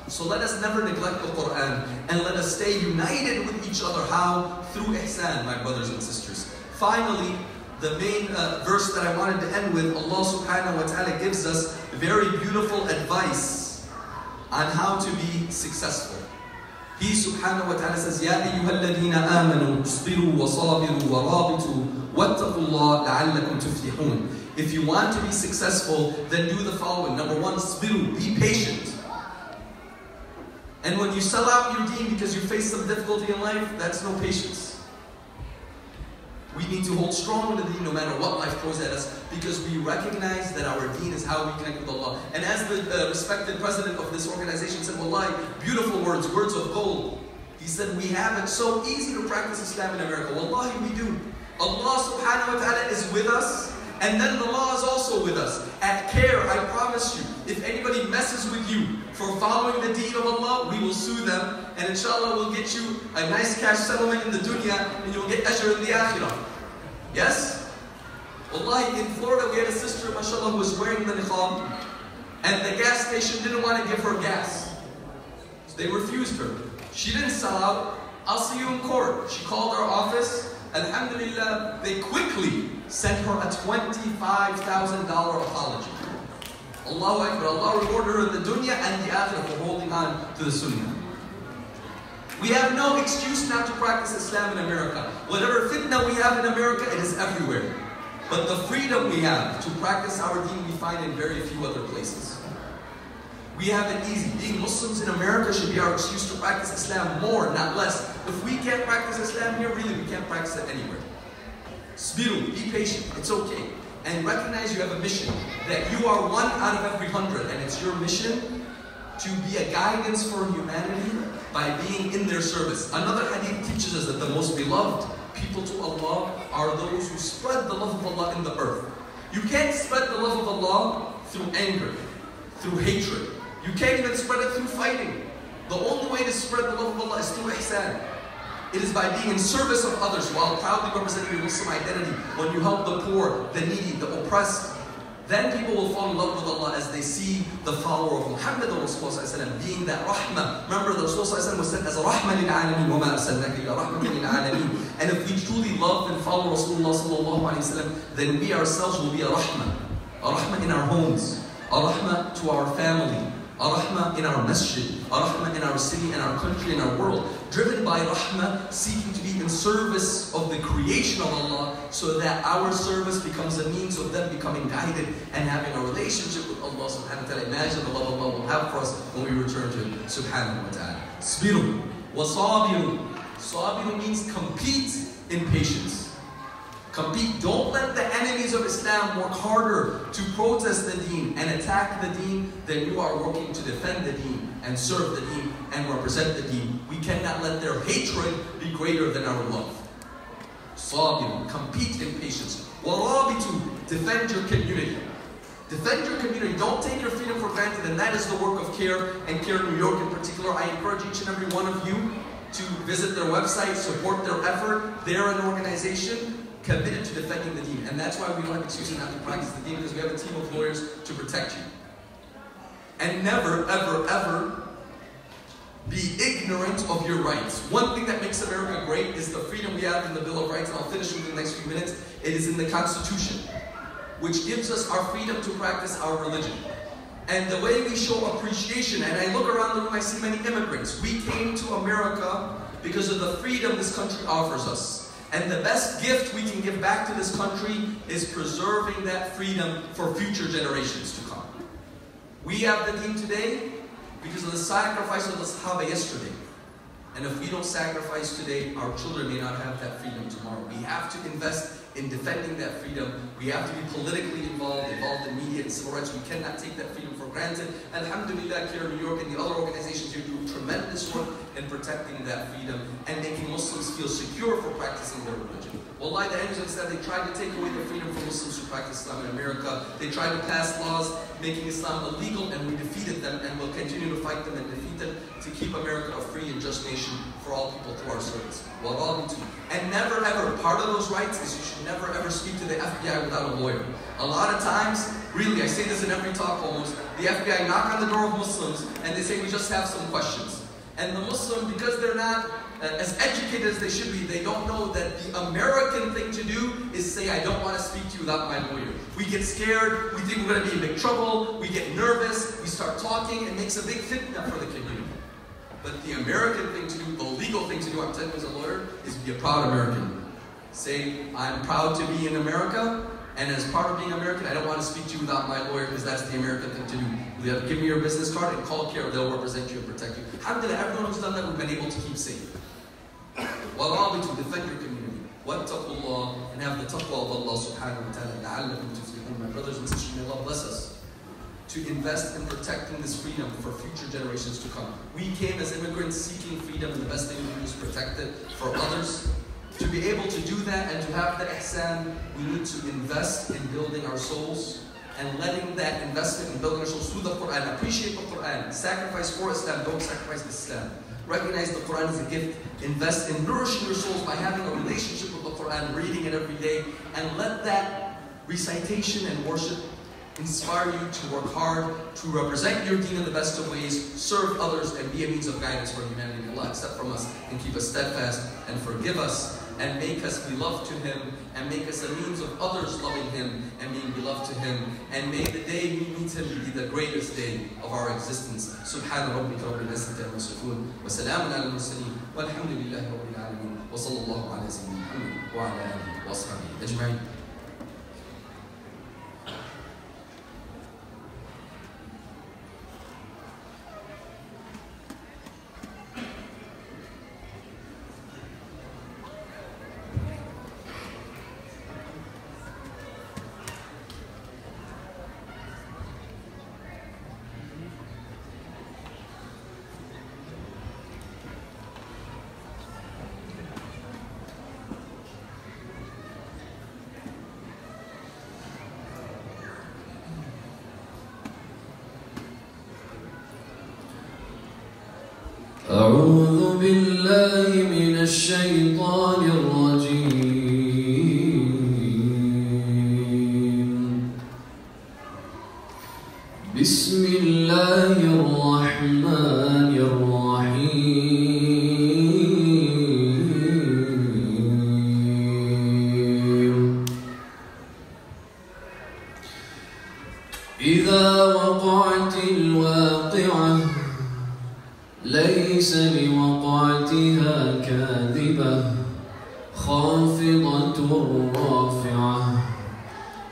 So let us never neglect the Quran and let us stay united with each other. How? Through ihsan, my brothers and sisters. Finally, the main verse that I wanted to end with, Allah subhanahu wa ta'ala gives us very beautiful advice on how to be successful. He subhanahu wa ta'ala says, يَا أَيُّهَا الَّذِينَ آمَنُوا اصْبِرُوا وَصَابِرُوا وَرَابِطُوا وَاتَّقُوا اللَّهَ لَعَلَّكُمْ تُفْلِحُونَ. If you want to be successful, then do the following. Number one, اصْبِرُوا, be patient. And when you sell out your deen because you face some difficulty in life, that's no patience. We need to hold strong to the deen no matter what life throws at us, because we recognize that our deen is how we connect with Allah. And as the respected president of this organization said, wallahi, beautiful words, words of gold. He said, we have it so easy to practice Islam in America. Wallahi, we do. Allah subhanahu wa ta'ala is with us, and then the law is also with us. At CARE, I promise you, if anybody messes with you for following the deen of Allah, we will sue them, and inshallah we'll get you a nice cash settlement in the dunya, and you'll get ajr in the akhirah. Yes? Wallahi, in Florida we had a sister, mashallah, who was wearing the niqab, and the gas station didn't want to give her gas. So they refused her. She didn't sell out. I'll see you in court. She called our office. Alhamdulillah, they quickly sent her a $25,000 apology. Allahu Akbar. Allah rewarded her in the dunya and the akhirah for holding on to the sunnah. We have no excuse not to practice Islam in America. Whatever fitna we have in America, it is everywhere. But the freedom we have to practice our deen, we find in very few other places. We have it easy. Being Muslims in America should be our excuse to practice Islam more, not less. If we can't practice Islam here, really, we can't practice it anywhere. Spiru, be patient, it's okay. And recognize you have a mission, that you are one out of every 100, and it's your mission to be a guidance for humanity by being in their service. Another hadith teaches us that the most beloved people to Allah are those who spread the love of Allah in the earth. You can't spread the love of Allah through anger, through hatred. You can't even spread it through fighting. The only way to spread the love of Allah is through ihsan. It is by being in service of others while proudly representing your Muslim identity. When you help the poor, the needy, the oppressed, then people will fall in love with Allah as they see the follower of Muhammad Rasulullah being that rahmah. Remember, the Rasulullah was sent as a rahmah lil alameen, wa ma arsalnaka illa rahmatan lil alameen. And if we truly love and follow Rasulullah, then we ourselves will be a rahmah in our homes, a rahmah to our family, a rahmah in our masjid, a rahmah in our city, in our country, in our world, driven by rahmah, seeking to be in service of the creation of Allah, so that our service becomes a means of them becoming guided and having a relationship with Allah subhanahu wa ta'ala. Imagine the love Allah will have for us when we return to Him subhanahu wa ta'ala. Sbiru wa sabiru. Sabiru means compete in patience. Compete. Don't let the enemies of Islam work harder to protest the deen and attack the deen than you are working to defend the deen and serve the deen and represent the deen. We cannot let their hatred be greater than our love. Sabir, compete in patience. Warabitu, defend your community. Defend your community. Don't take your freedom for granted, and that is the work of CARE and CARE New York in particular. I encourage each and every one of you to visit their website, support their effort. They're an organization committed to defending the deen. And that's why we don't have excuses not to practice the deen, because we have a team of lawyers to protect you. And never, ever, ever be ignorant of your rights. One thing that makes America great is the freedom we have in the Bill of Rights, and I'll finish within the next few minutes. It is in the Constitution, which gives us our freedom to practice our religion. And the way we show appreciation, and I look around the room, I see many immigrants. We came to America because of the freedom this country offers us. And the best gift we can give back to this country is preserving that freedom for future generations to come. We have the deen today because of the sacrifice of the Sahaba yesterday. And if we don't sacrifice today, our children may not have that freedom tomorrow. We have to invest in defending that freedom. We have to be politically involved in media and civil rights. We cannot take that freedom for granted. Alhamdulillah, CARE New York and the other organizations here do tremendous work in protecting that freedom and making Muslims feel secure for practicing their religion. Wallahi, the enemies of Islam, they tried to take away the freedom for Muslims who practice Islam in America. They tried to pass laws making Islam illegal, and we defeated them, and will continue to fight them and defeat them to keep America a free and just nation for all people through our service. And never ever, part of those rights is you should never ever speak to the FBI without a lawyer. A lot of times, really, I say this in every talk almost, the FBI knock on the door of Muslims and they say, we just have some questions. And the Muslim, because they're not as educated as they should be, they don't know that the American thing to do is say, I don't want to speak to you without my lawyer. We get scared, we think we're going to be in big trouble, we get nervous, we start talking, it makes a big fitna for the community. But the American thing to do, the legal thing to do, I'm telling you as a lawyer, is be a proud American. Say, I'm proud to be in America, and as part of being American, I don't want to speak to you without my lawyer, because that's the American thing to do. You have to give me your business card and call CARE, they'll represent you and protect you. Alhamdulillah, everyone who's done that, we've been able to keep safe. Wallahi, to defend your community. وَاتَّقُوا اللَّهَ, and have the taqwa of Allah subhanahu wa ta'ala, لَعَلَّكُمْ تُفْلِحُونَ. My brothers and sisters, may Allah bless us to invest in protecting this freedom for future generations to come. We came as immigrants seeking freedom, and the best thing we do is protect it for others. To be able to do that and to have the ihsan, we need to invest in building our souls and letting that investment in building our souls through the Quran. Appreciate the Quran. Sacrifice for Islam, don't sacrifice Islam. Recognize the Quran as a gift. Invest in nourishing your souls by having a relationship with the Quran, reading it every day, and let that recitation and worship inspire you to work hard, to represent your deen in the best of ways, serve others, and be a means of guidance for humanity. May Allah accept from us and keep us steadfast and forgive us and make us beloved to Him and make us a means of others loving Him and being beloved to Him. And may the day we meet Him be the greatest day of our existence. Subhana rabbika rabbil izzati amma yasifun wa salamun ala al-mursalin walhamdulillahi rabbil alamin wa sallallahu ala sayyidina Muhammad wa ala alihi wa ashabihi ajma'in. أعوذ بالله من الشيطان الرجيم. بسم الله الرحمن الرحيم. إذا وقعت الواقعة ليس لوقعتها كاذبة خافضة رافعة.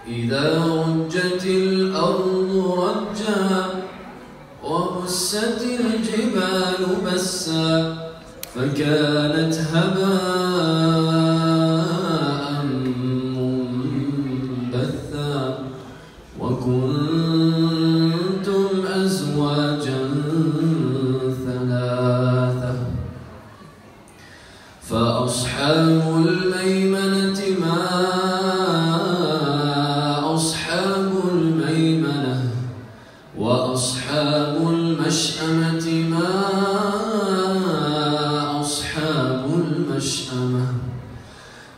إذا رجت الأرض رجا وبست الجبال بسا فكانت هباء منبثا وكنتم أزواجا فأصحاب الميمنة ما أصحاب الميمنة وأصحاب المشأمة ما أصحاب المشأمة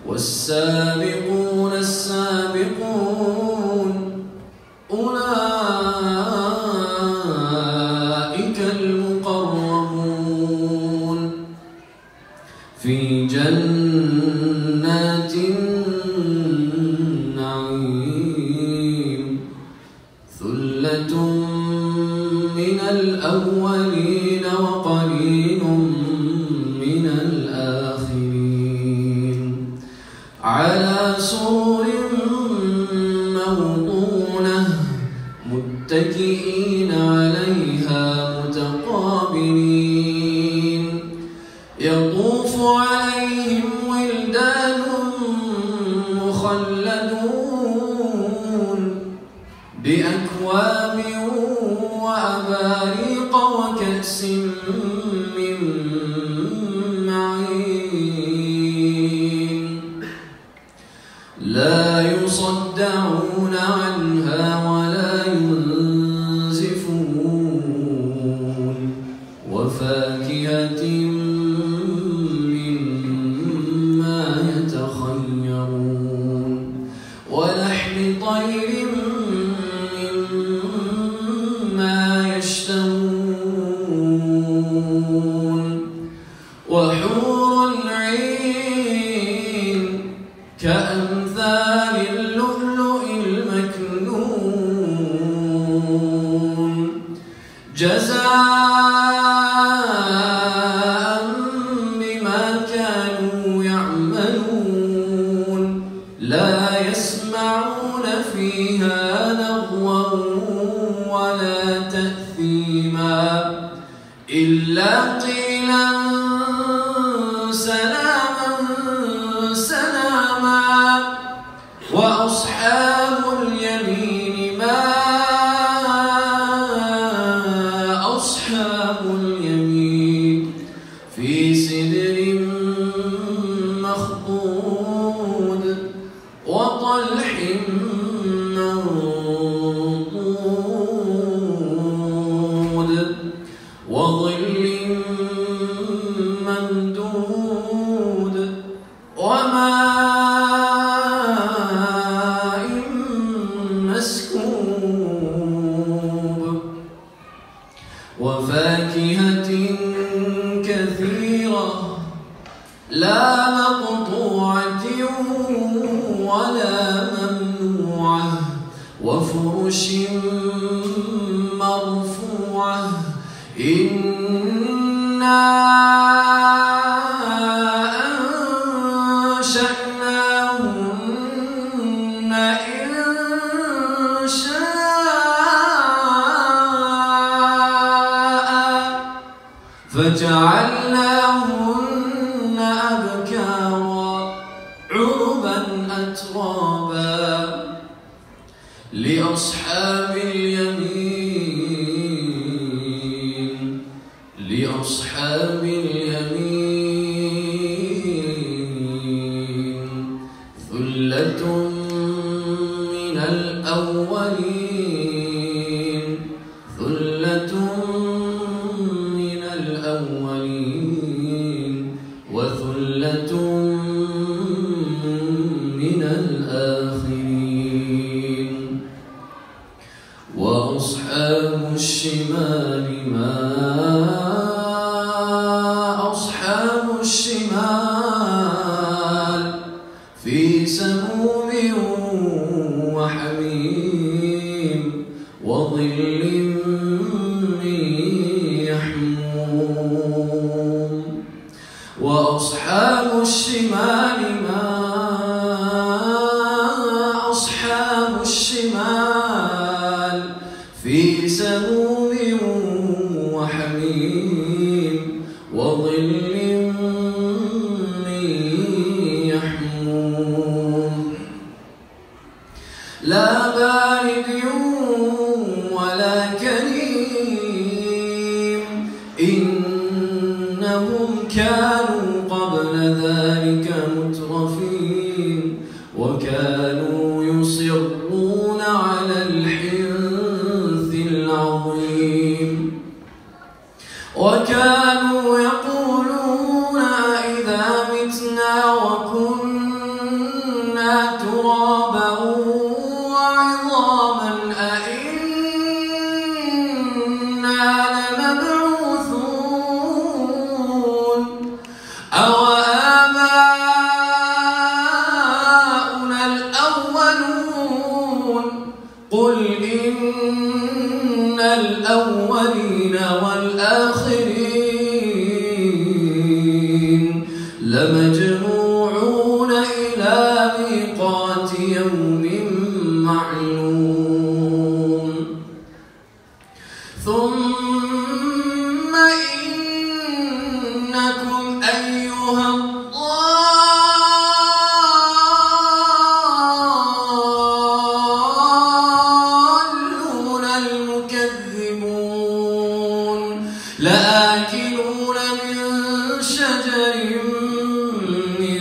والسابقون السابقون أولئك المقربون في جنات النعيم. ثلة من الأولين وقليل من الآخرين على سرر موضونة متكئين عليها متقابلين. يطوف عليهم ولدان مخلدون بأكواب وأباريق وكأس من معين لا يصدعون عنها ولا ينزفون وفاكهة ولحم طير مما يشتهون وحور العين كأمثال اللؤلؤ المكنون جزاء بما كانوا يعملون لا يسمعون فيها لغوا ولا تأثيما إلا قيلا سلاما سلاما وأصحاب اليمين في سدر مخضود وطلح منضود وظل ممدود وماء مسكوب وفاكهة كثيرة لا مقطوعة ولا ممنوعة وفرش مرفوعة إنا أنشأناهن إنشاء فجعلناهن أبكارا عربا أترابا لأصحاب اليمين لأصحاب اليمين ثلة من الأولين ثلة من الأولين وثلة من الآخرين وأصحاب الشمال ما أصحاب الشمال في سموم وحميم وظل من يحموم وأصحاب الشمال ما أصحاب الشمال في سموم وحميم وظل من يحموم لا بارد ولا كريم إنهم كانوا قبل ذلك مترفين وكانوا يصرون على الحنث العظيم وكانوا يقولون إذا متنا وكنا ترابا وعظاما أئنا لمبعوثون أوآباؤنا الأولون قل إن الأولين والآخرين لمجموعون إلى ميقات يوم معلوم ثم إنكم أيها الضالون المكذبون لآكلون من شجر من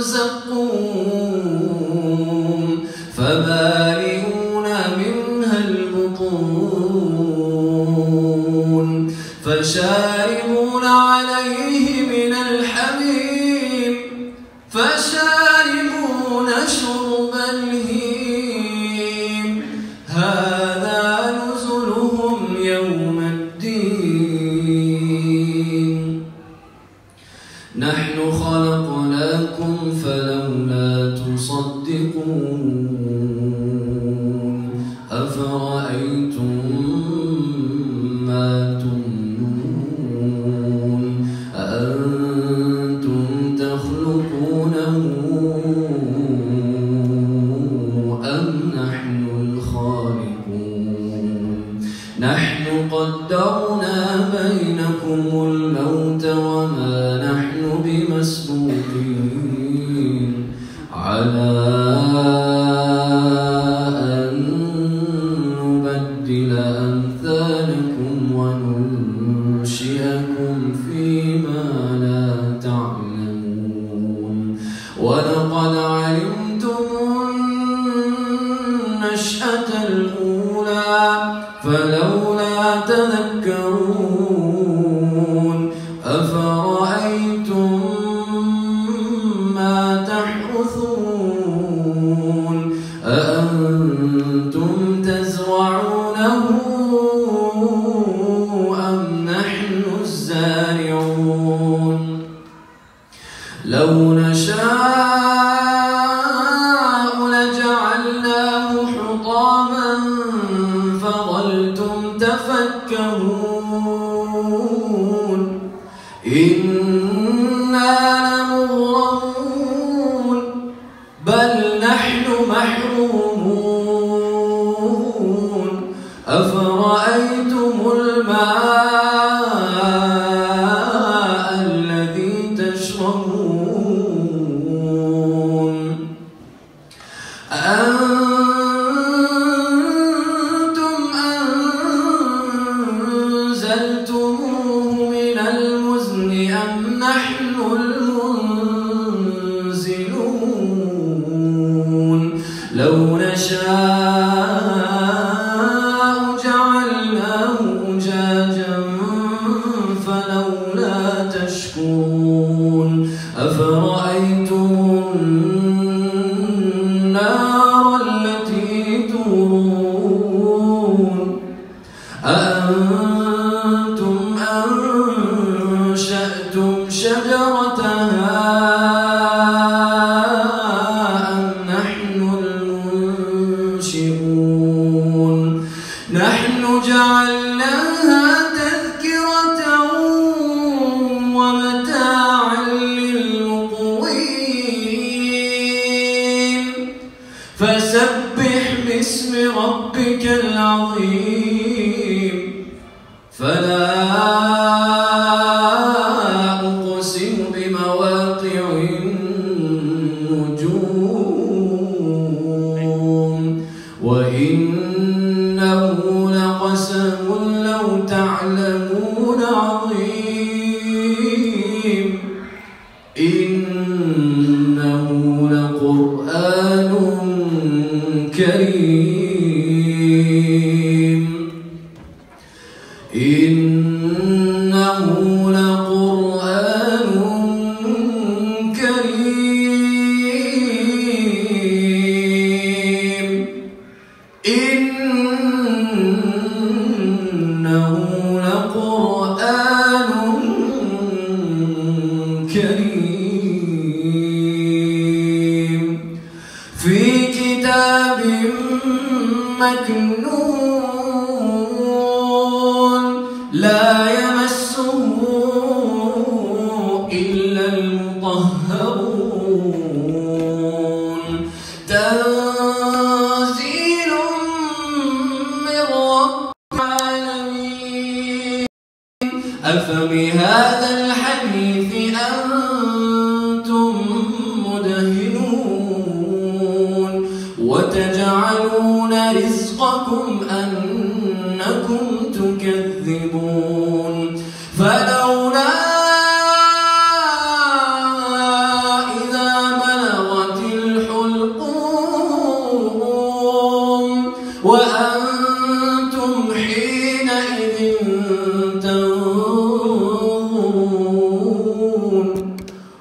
زقوم فمالئون منها البطون فشاربون عليه من الحميم فشاربون شرب الهيم هذا نزلهم يوم الدين نحن خلقناكم فلولا تصدقون أفرأيتم ما تمنون أأنتم تخلقونه أم نحن الخالقون نحن قدرنا بينكم الموت وما نحن بمسبوقين على أن نبدل أمثالكم ونلقاكم في الخلق جديد لو نشاء لجعلناه حطاما فظلتم تفكهون إنا لمغرمون بل نحن محرومون أفرأيتم الماء الذي تشربون أأنتم أنزلتموه من المزن أم نحن المنزلون لو نشاء جعلناه أجاجا فلولا تشكرون أفرأيتم النار التي تورون أأنتم أنشأتم شجرتها أم نحن المنشئون نحن جعلناها تذكرة ومتاعا للمقوين فسبح باسم ربك العظيم فلا أقسم بمواقع النجوم وإنه لقسم لو تعلمون عظيم إنه لقرآن كريم إنه لقرآن كريم إنه لقرآن كريم في كتاب مكنون لا يمسه إلا المطهرون تنزيل من رب العالمين أفبهذا الحديث أنتم مدهنون وتجعلون رزقكم أنكم تكذبون فلولا إذا بلغت الحلقوم وأنتم حينئذ تنظرون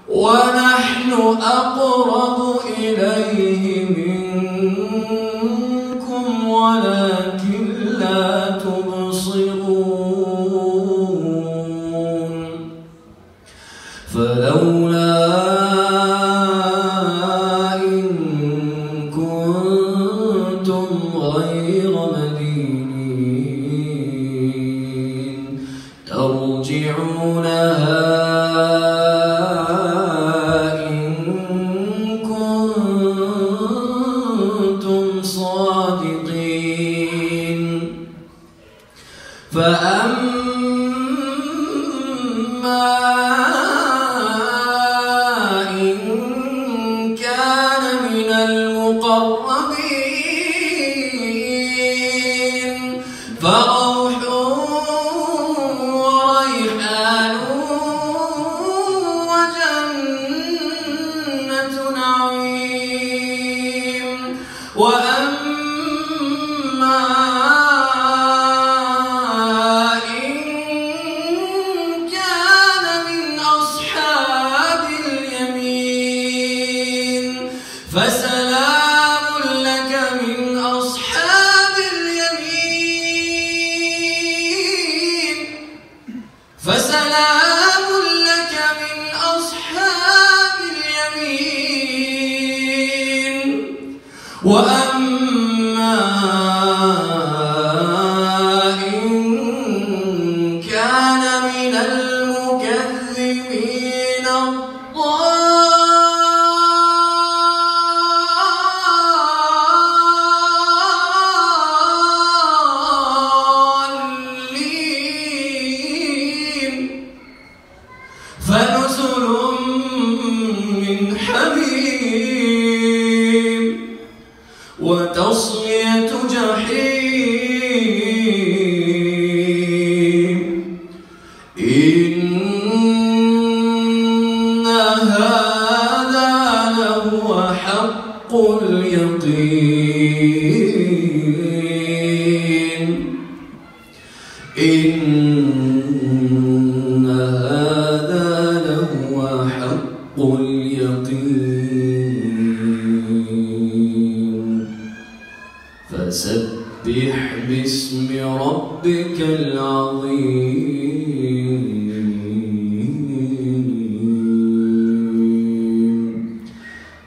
ونحن أقرب إليه منكم ولكن لا تبصرون فلولا إن كنتم غير مدينين ترجعونها إن كنتم صادقين فأما إن كان من المقربين فروح وريحان وجنة نعيم وأما إن كان من أصحاب اليمين فسلام لك من أصحاب اليمين فسلام لك من أصحاب اليمين وأما إن كان من المكذبين الضالين فنزل من حميم وتصلية جحيم إن هذا لهو حق اليقين إن هذا لهو حق اليقين فسبح باسم ربك العظيم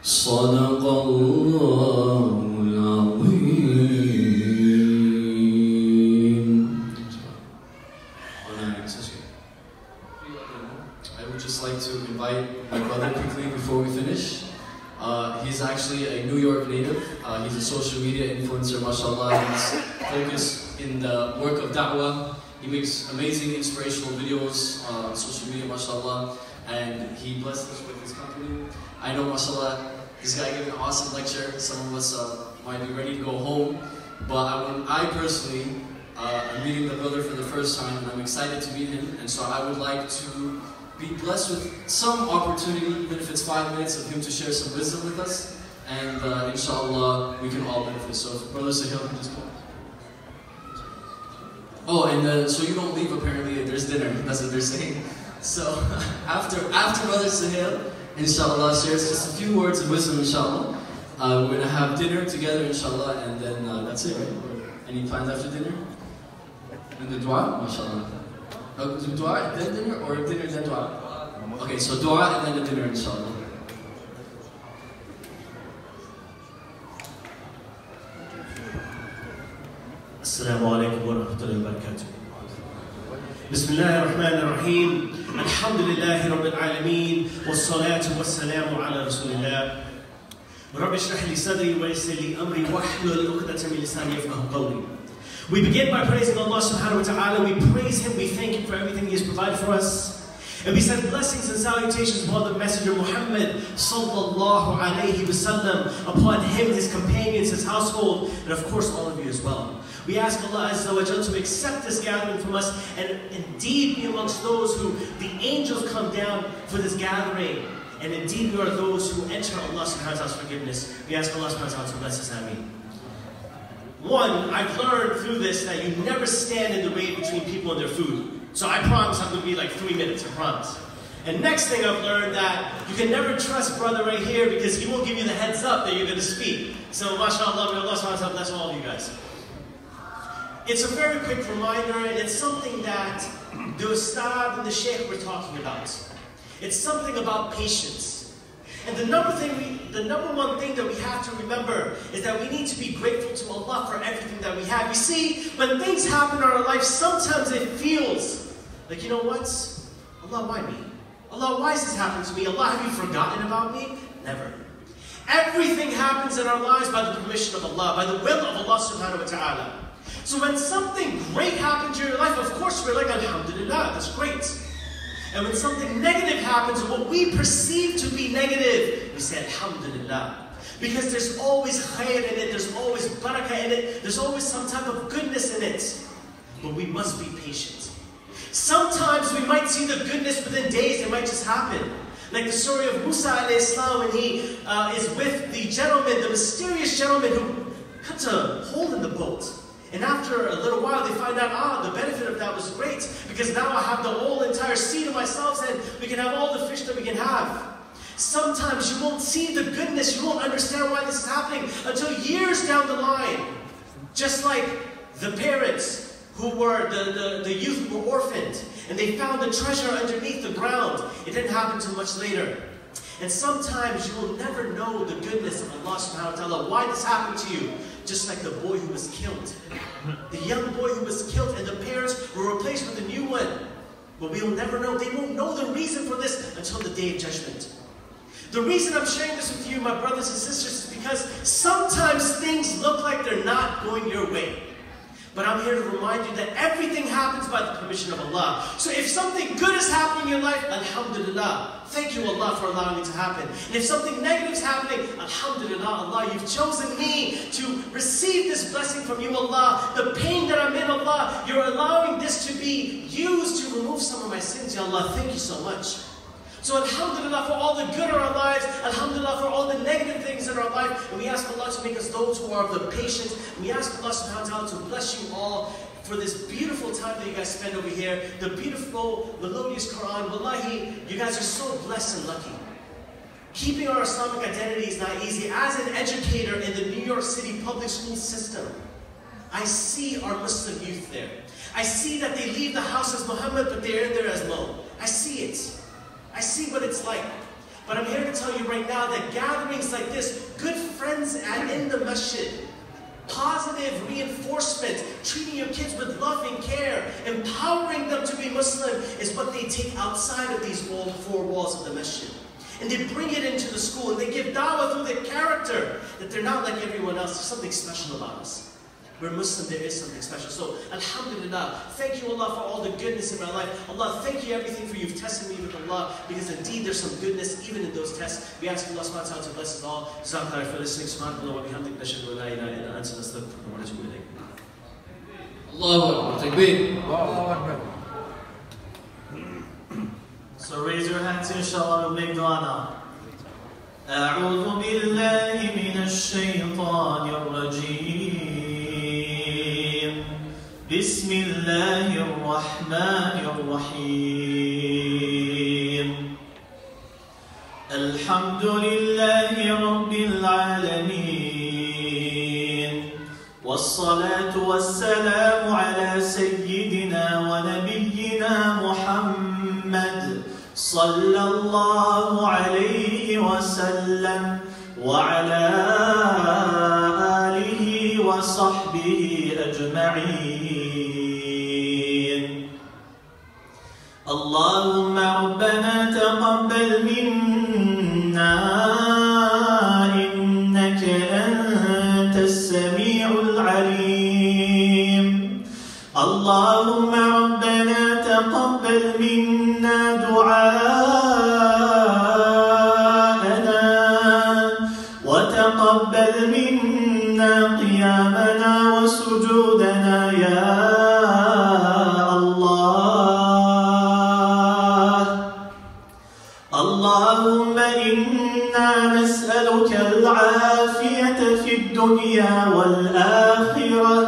صدق الله العظيم. I would just like to invite my brother quickly before we finish. He's actually a New York native. He's a social media influencer, mashallah. He's focused in the work of da'wah. He makes amazing inspirational videos on social media, mashallah. And he blessed us with his company. I know, mashallah, this guy gave an awesome lecture. Some of us might be ready to go home. But I personally am meeting the brother for the first time, and I'm excited to meet him. And so I would like to be blessed with some opportunity, even if it's 5 minutes, of him to share some wisdom with us. And inshallah, we can all benefit. So if Brother Sahil can just come. Oh, and so you don't leave apparently, there's dinner. That's what they're saying. So after Brother Sahil, inshallah, shares just a few words of wisdom, inshallah. We're going to have dinner together, inshallah, and then that's it, right? Any plans after dinner? And the dua, mashallah. Dua and then dinner, or dinner then dua? Okay, so dua and then the dinner, inshallah. السلام عليكم ورحمة الله وبركاته. بسم الله الرحمن الرحيم. الحمد لله رب العالمين والصلاة والسلام على رسول الله. رب اشرح لي صدري ويسر لي أمري واحلل عقدة من لساني يفقهوا قولي. We begin by praising Allah subhanahu wa ta'ala. We praise Him, we thank Him for everything He has provided for us. And we send blessings and salutations upon the Messenger Muhammad sallallahu alayhi wa sallam, upon him, his companions, his household, and of course all of you as well. We ask Allah Azza wa Jalla to accept this gathering from us and indeed be amongst those who the angels come down for this gathering. And indeed we are those who enter Allah subhanahu wa ta'ala's forgiveness. We ask Allah subhanahu wa ta'ala to bless us. Ameen. One, I've learned through this that you never stand in the way between people and their food. So I promise I'm going to be like 3 minutes, I promise. And next thing I've learned that you can never trust brother right here because he won't give you the heads up that you're going to speak. So mashallah, may Allah subhanahu wa ta'ala bless all of you guys. It's a very quick reminder, and it's something that the Ustad and the Sheikh were talking about. It's something about patience. And the number one thing that we have to remember is that we need to be grateful to Allah for everything that we have. You see, when things happen in our life, sometimes it feels like, you know what? Allah, why me? Allah, why has this happened to me? Allah, have you forgotten about me? Never. Everything happens in our lives by the permission of Allah, by the will of Allah subhanahu wa ta'ala. So when something great happens in your life, of course we're like, alhamdulillah, that's great. And when something negative happens, or what we perceive to be negative, we say alhamdulillah. Because there's always khair in it, there's always barakah in it, there's always some type of goodness in it. But we must be patient. Sometimes we might see the goodness within days, it might just happen. Like the story of Musa alayhi salam when he is with the gentleman, the mysterious gentleman who cut a hole in the boat. And after a little while they find out, the benefit of that was great, because now I have the whole entire sea to myself and we can have all the fish that we can have. Sometimes you won't see the goodness, you won't understand why this is happening until years down the line. Just like the parents who were, the youth who were orphaned, and they found the treasure underneath the ground. It didn't happen until much later. And sometimes you will never know the goodness of Allah subhanahu wa ta'ala, why this happened to you. Just like the boy who was killed. The young boy who was killed and the parents were replaced with a new one. But we will never know. They won't know the reason for this until the day of judgment. The reason I'm sharing this with you, my brothers and sisters, is because sometimes things look like they're not going your way. But I'm here to remind you that everything happens by the permission of Allah. So if something good is happening in your life, alhamdulillah. Thank you, Allah, for allowing it to happen. And if something negative is happening, alhamdulillah, Allah, you've chosen me to receive this blessing from you, Allah. The pain that I'm in, Allah, you're allowing this to be used to remove some of my sins, Ya Allah. Thank you so much. So alhamdulillah for all the good in our lives, alhamdulillah for all the negative things in our life, and we ask Allah to make us those who are of the patient, and we ask Allah subhanahu wa ta'ala to bless you all for this beautiful time that you guys spend over here, the beautiful, melodious Quran. Wallahi, you guys are so blessed and lucky. Keeping our Islamic identity is not easy. As an educator in the New York City public school system, I see our Muslim youth there. I see that they leave the house as Muhammad, but they're in there as Mo. I see it. I see what it's like. But I'm here to tell you right now that gatherings like this, good friends in the masjid, positive reinforcement, treating your kids with love and care, empowering them to be Muslim is what they take outside of these four walls of the masjid. And they bring it into the school and they give da'wah through their character, that they're not like everyone else. There's something special about us. We're Muslim, there is something special. So, alhamdulillah, thank you, Allah, for all the goodness in my life. Allah, thank you everything for you've tested me with Allah, because indeed there's some goodness even in those tests. We ask Allah subhanahu wa ta'ala to bless us all. Jazakallah for listening. Subhanallah wa bihamdik, nashhadu an la ilaha illa anta nastaghfiruka wa natubu ilayk. Allahu Akbar, takbir. Allahu Akbar. So raise your hands, inshallah, we'll make dua now. أعوذ بالله من الشيطان الرجيم بسم الله الرحمن الرحيم الحمد لله رب العالمين والصلاة والسلام على سيدنا ونبينا محمد صلى الله عليه وسلم وعلى آله وصحبه أجمعين. اللهم ربنا تقبل منا إنك أنت السميع العليم. اللهم ربنا تقبل منا دعاءنا وتقبل منا قيامنا وسجودنا يا الله. اللهم إنا نسألك العافية في الدنيا والآخرة.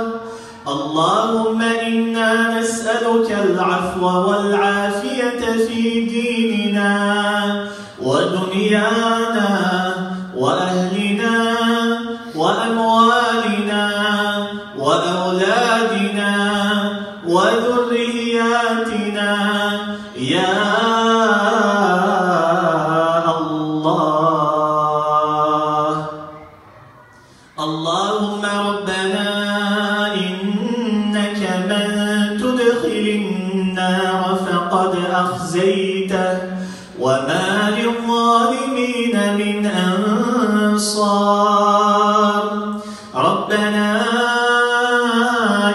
اللهم إنا نسألك العفو والعافية في ديننا ودنيانا وأهلنا وأموالنا وأولادنا وذرياتنا يا الله. اللهم ربنا فقد أخزيته وما للظالمين من أنصار. ربنا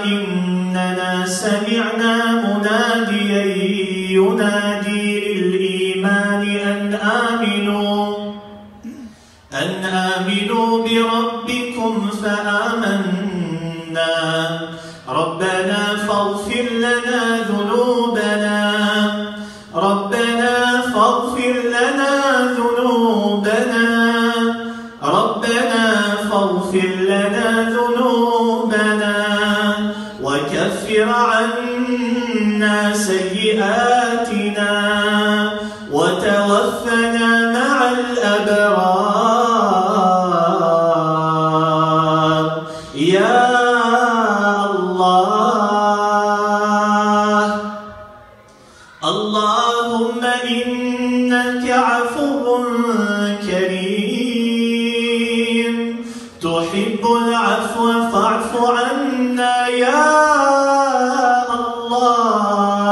إننا سمعنا مناديا ينادي للإيمان أن آمنوا بربكم فآمنا. ربنا فاغفر لنا ذنوبنا. ربنا فاغفر لنا ذنوبنا. ربنا فاغفر لنا ذنوبنا وكفر عنا سيئاتنا وتوفنا مع الأبرار يا اللهم إنك عفو كريم تحب العفو فاعف عنا يا الله.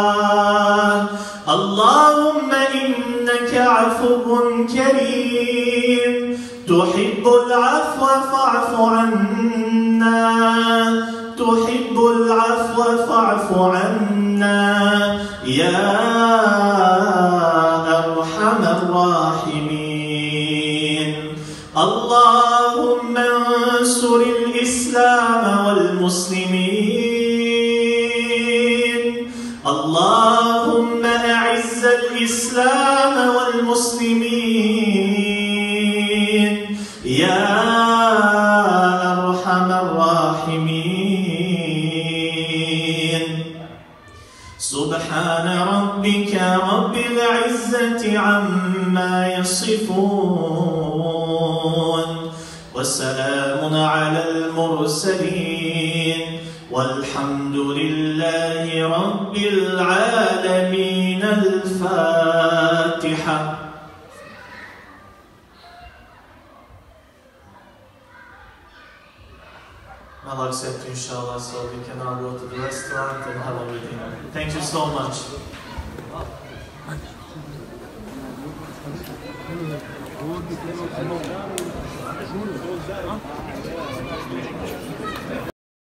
اللهم إنك عفو كريم تحب العفو فاعف عنا تحب العفو فاعف عنا يا أرحم الراحمين. اللهم انصر الإسلام والمسلمين. اللهم أعز الإسلام والمسلمين يا أرحم الراحمين. سبحان ربك رب العزة عما يصفون وسلام على المرسلين والحمد لله رب العالمين. الفاتحة. May Allah accept you, inshallah, so we can now go to the restaurant and have everything. Thank you so much.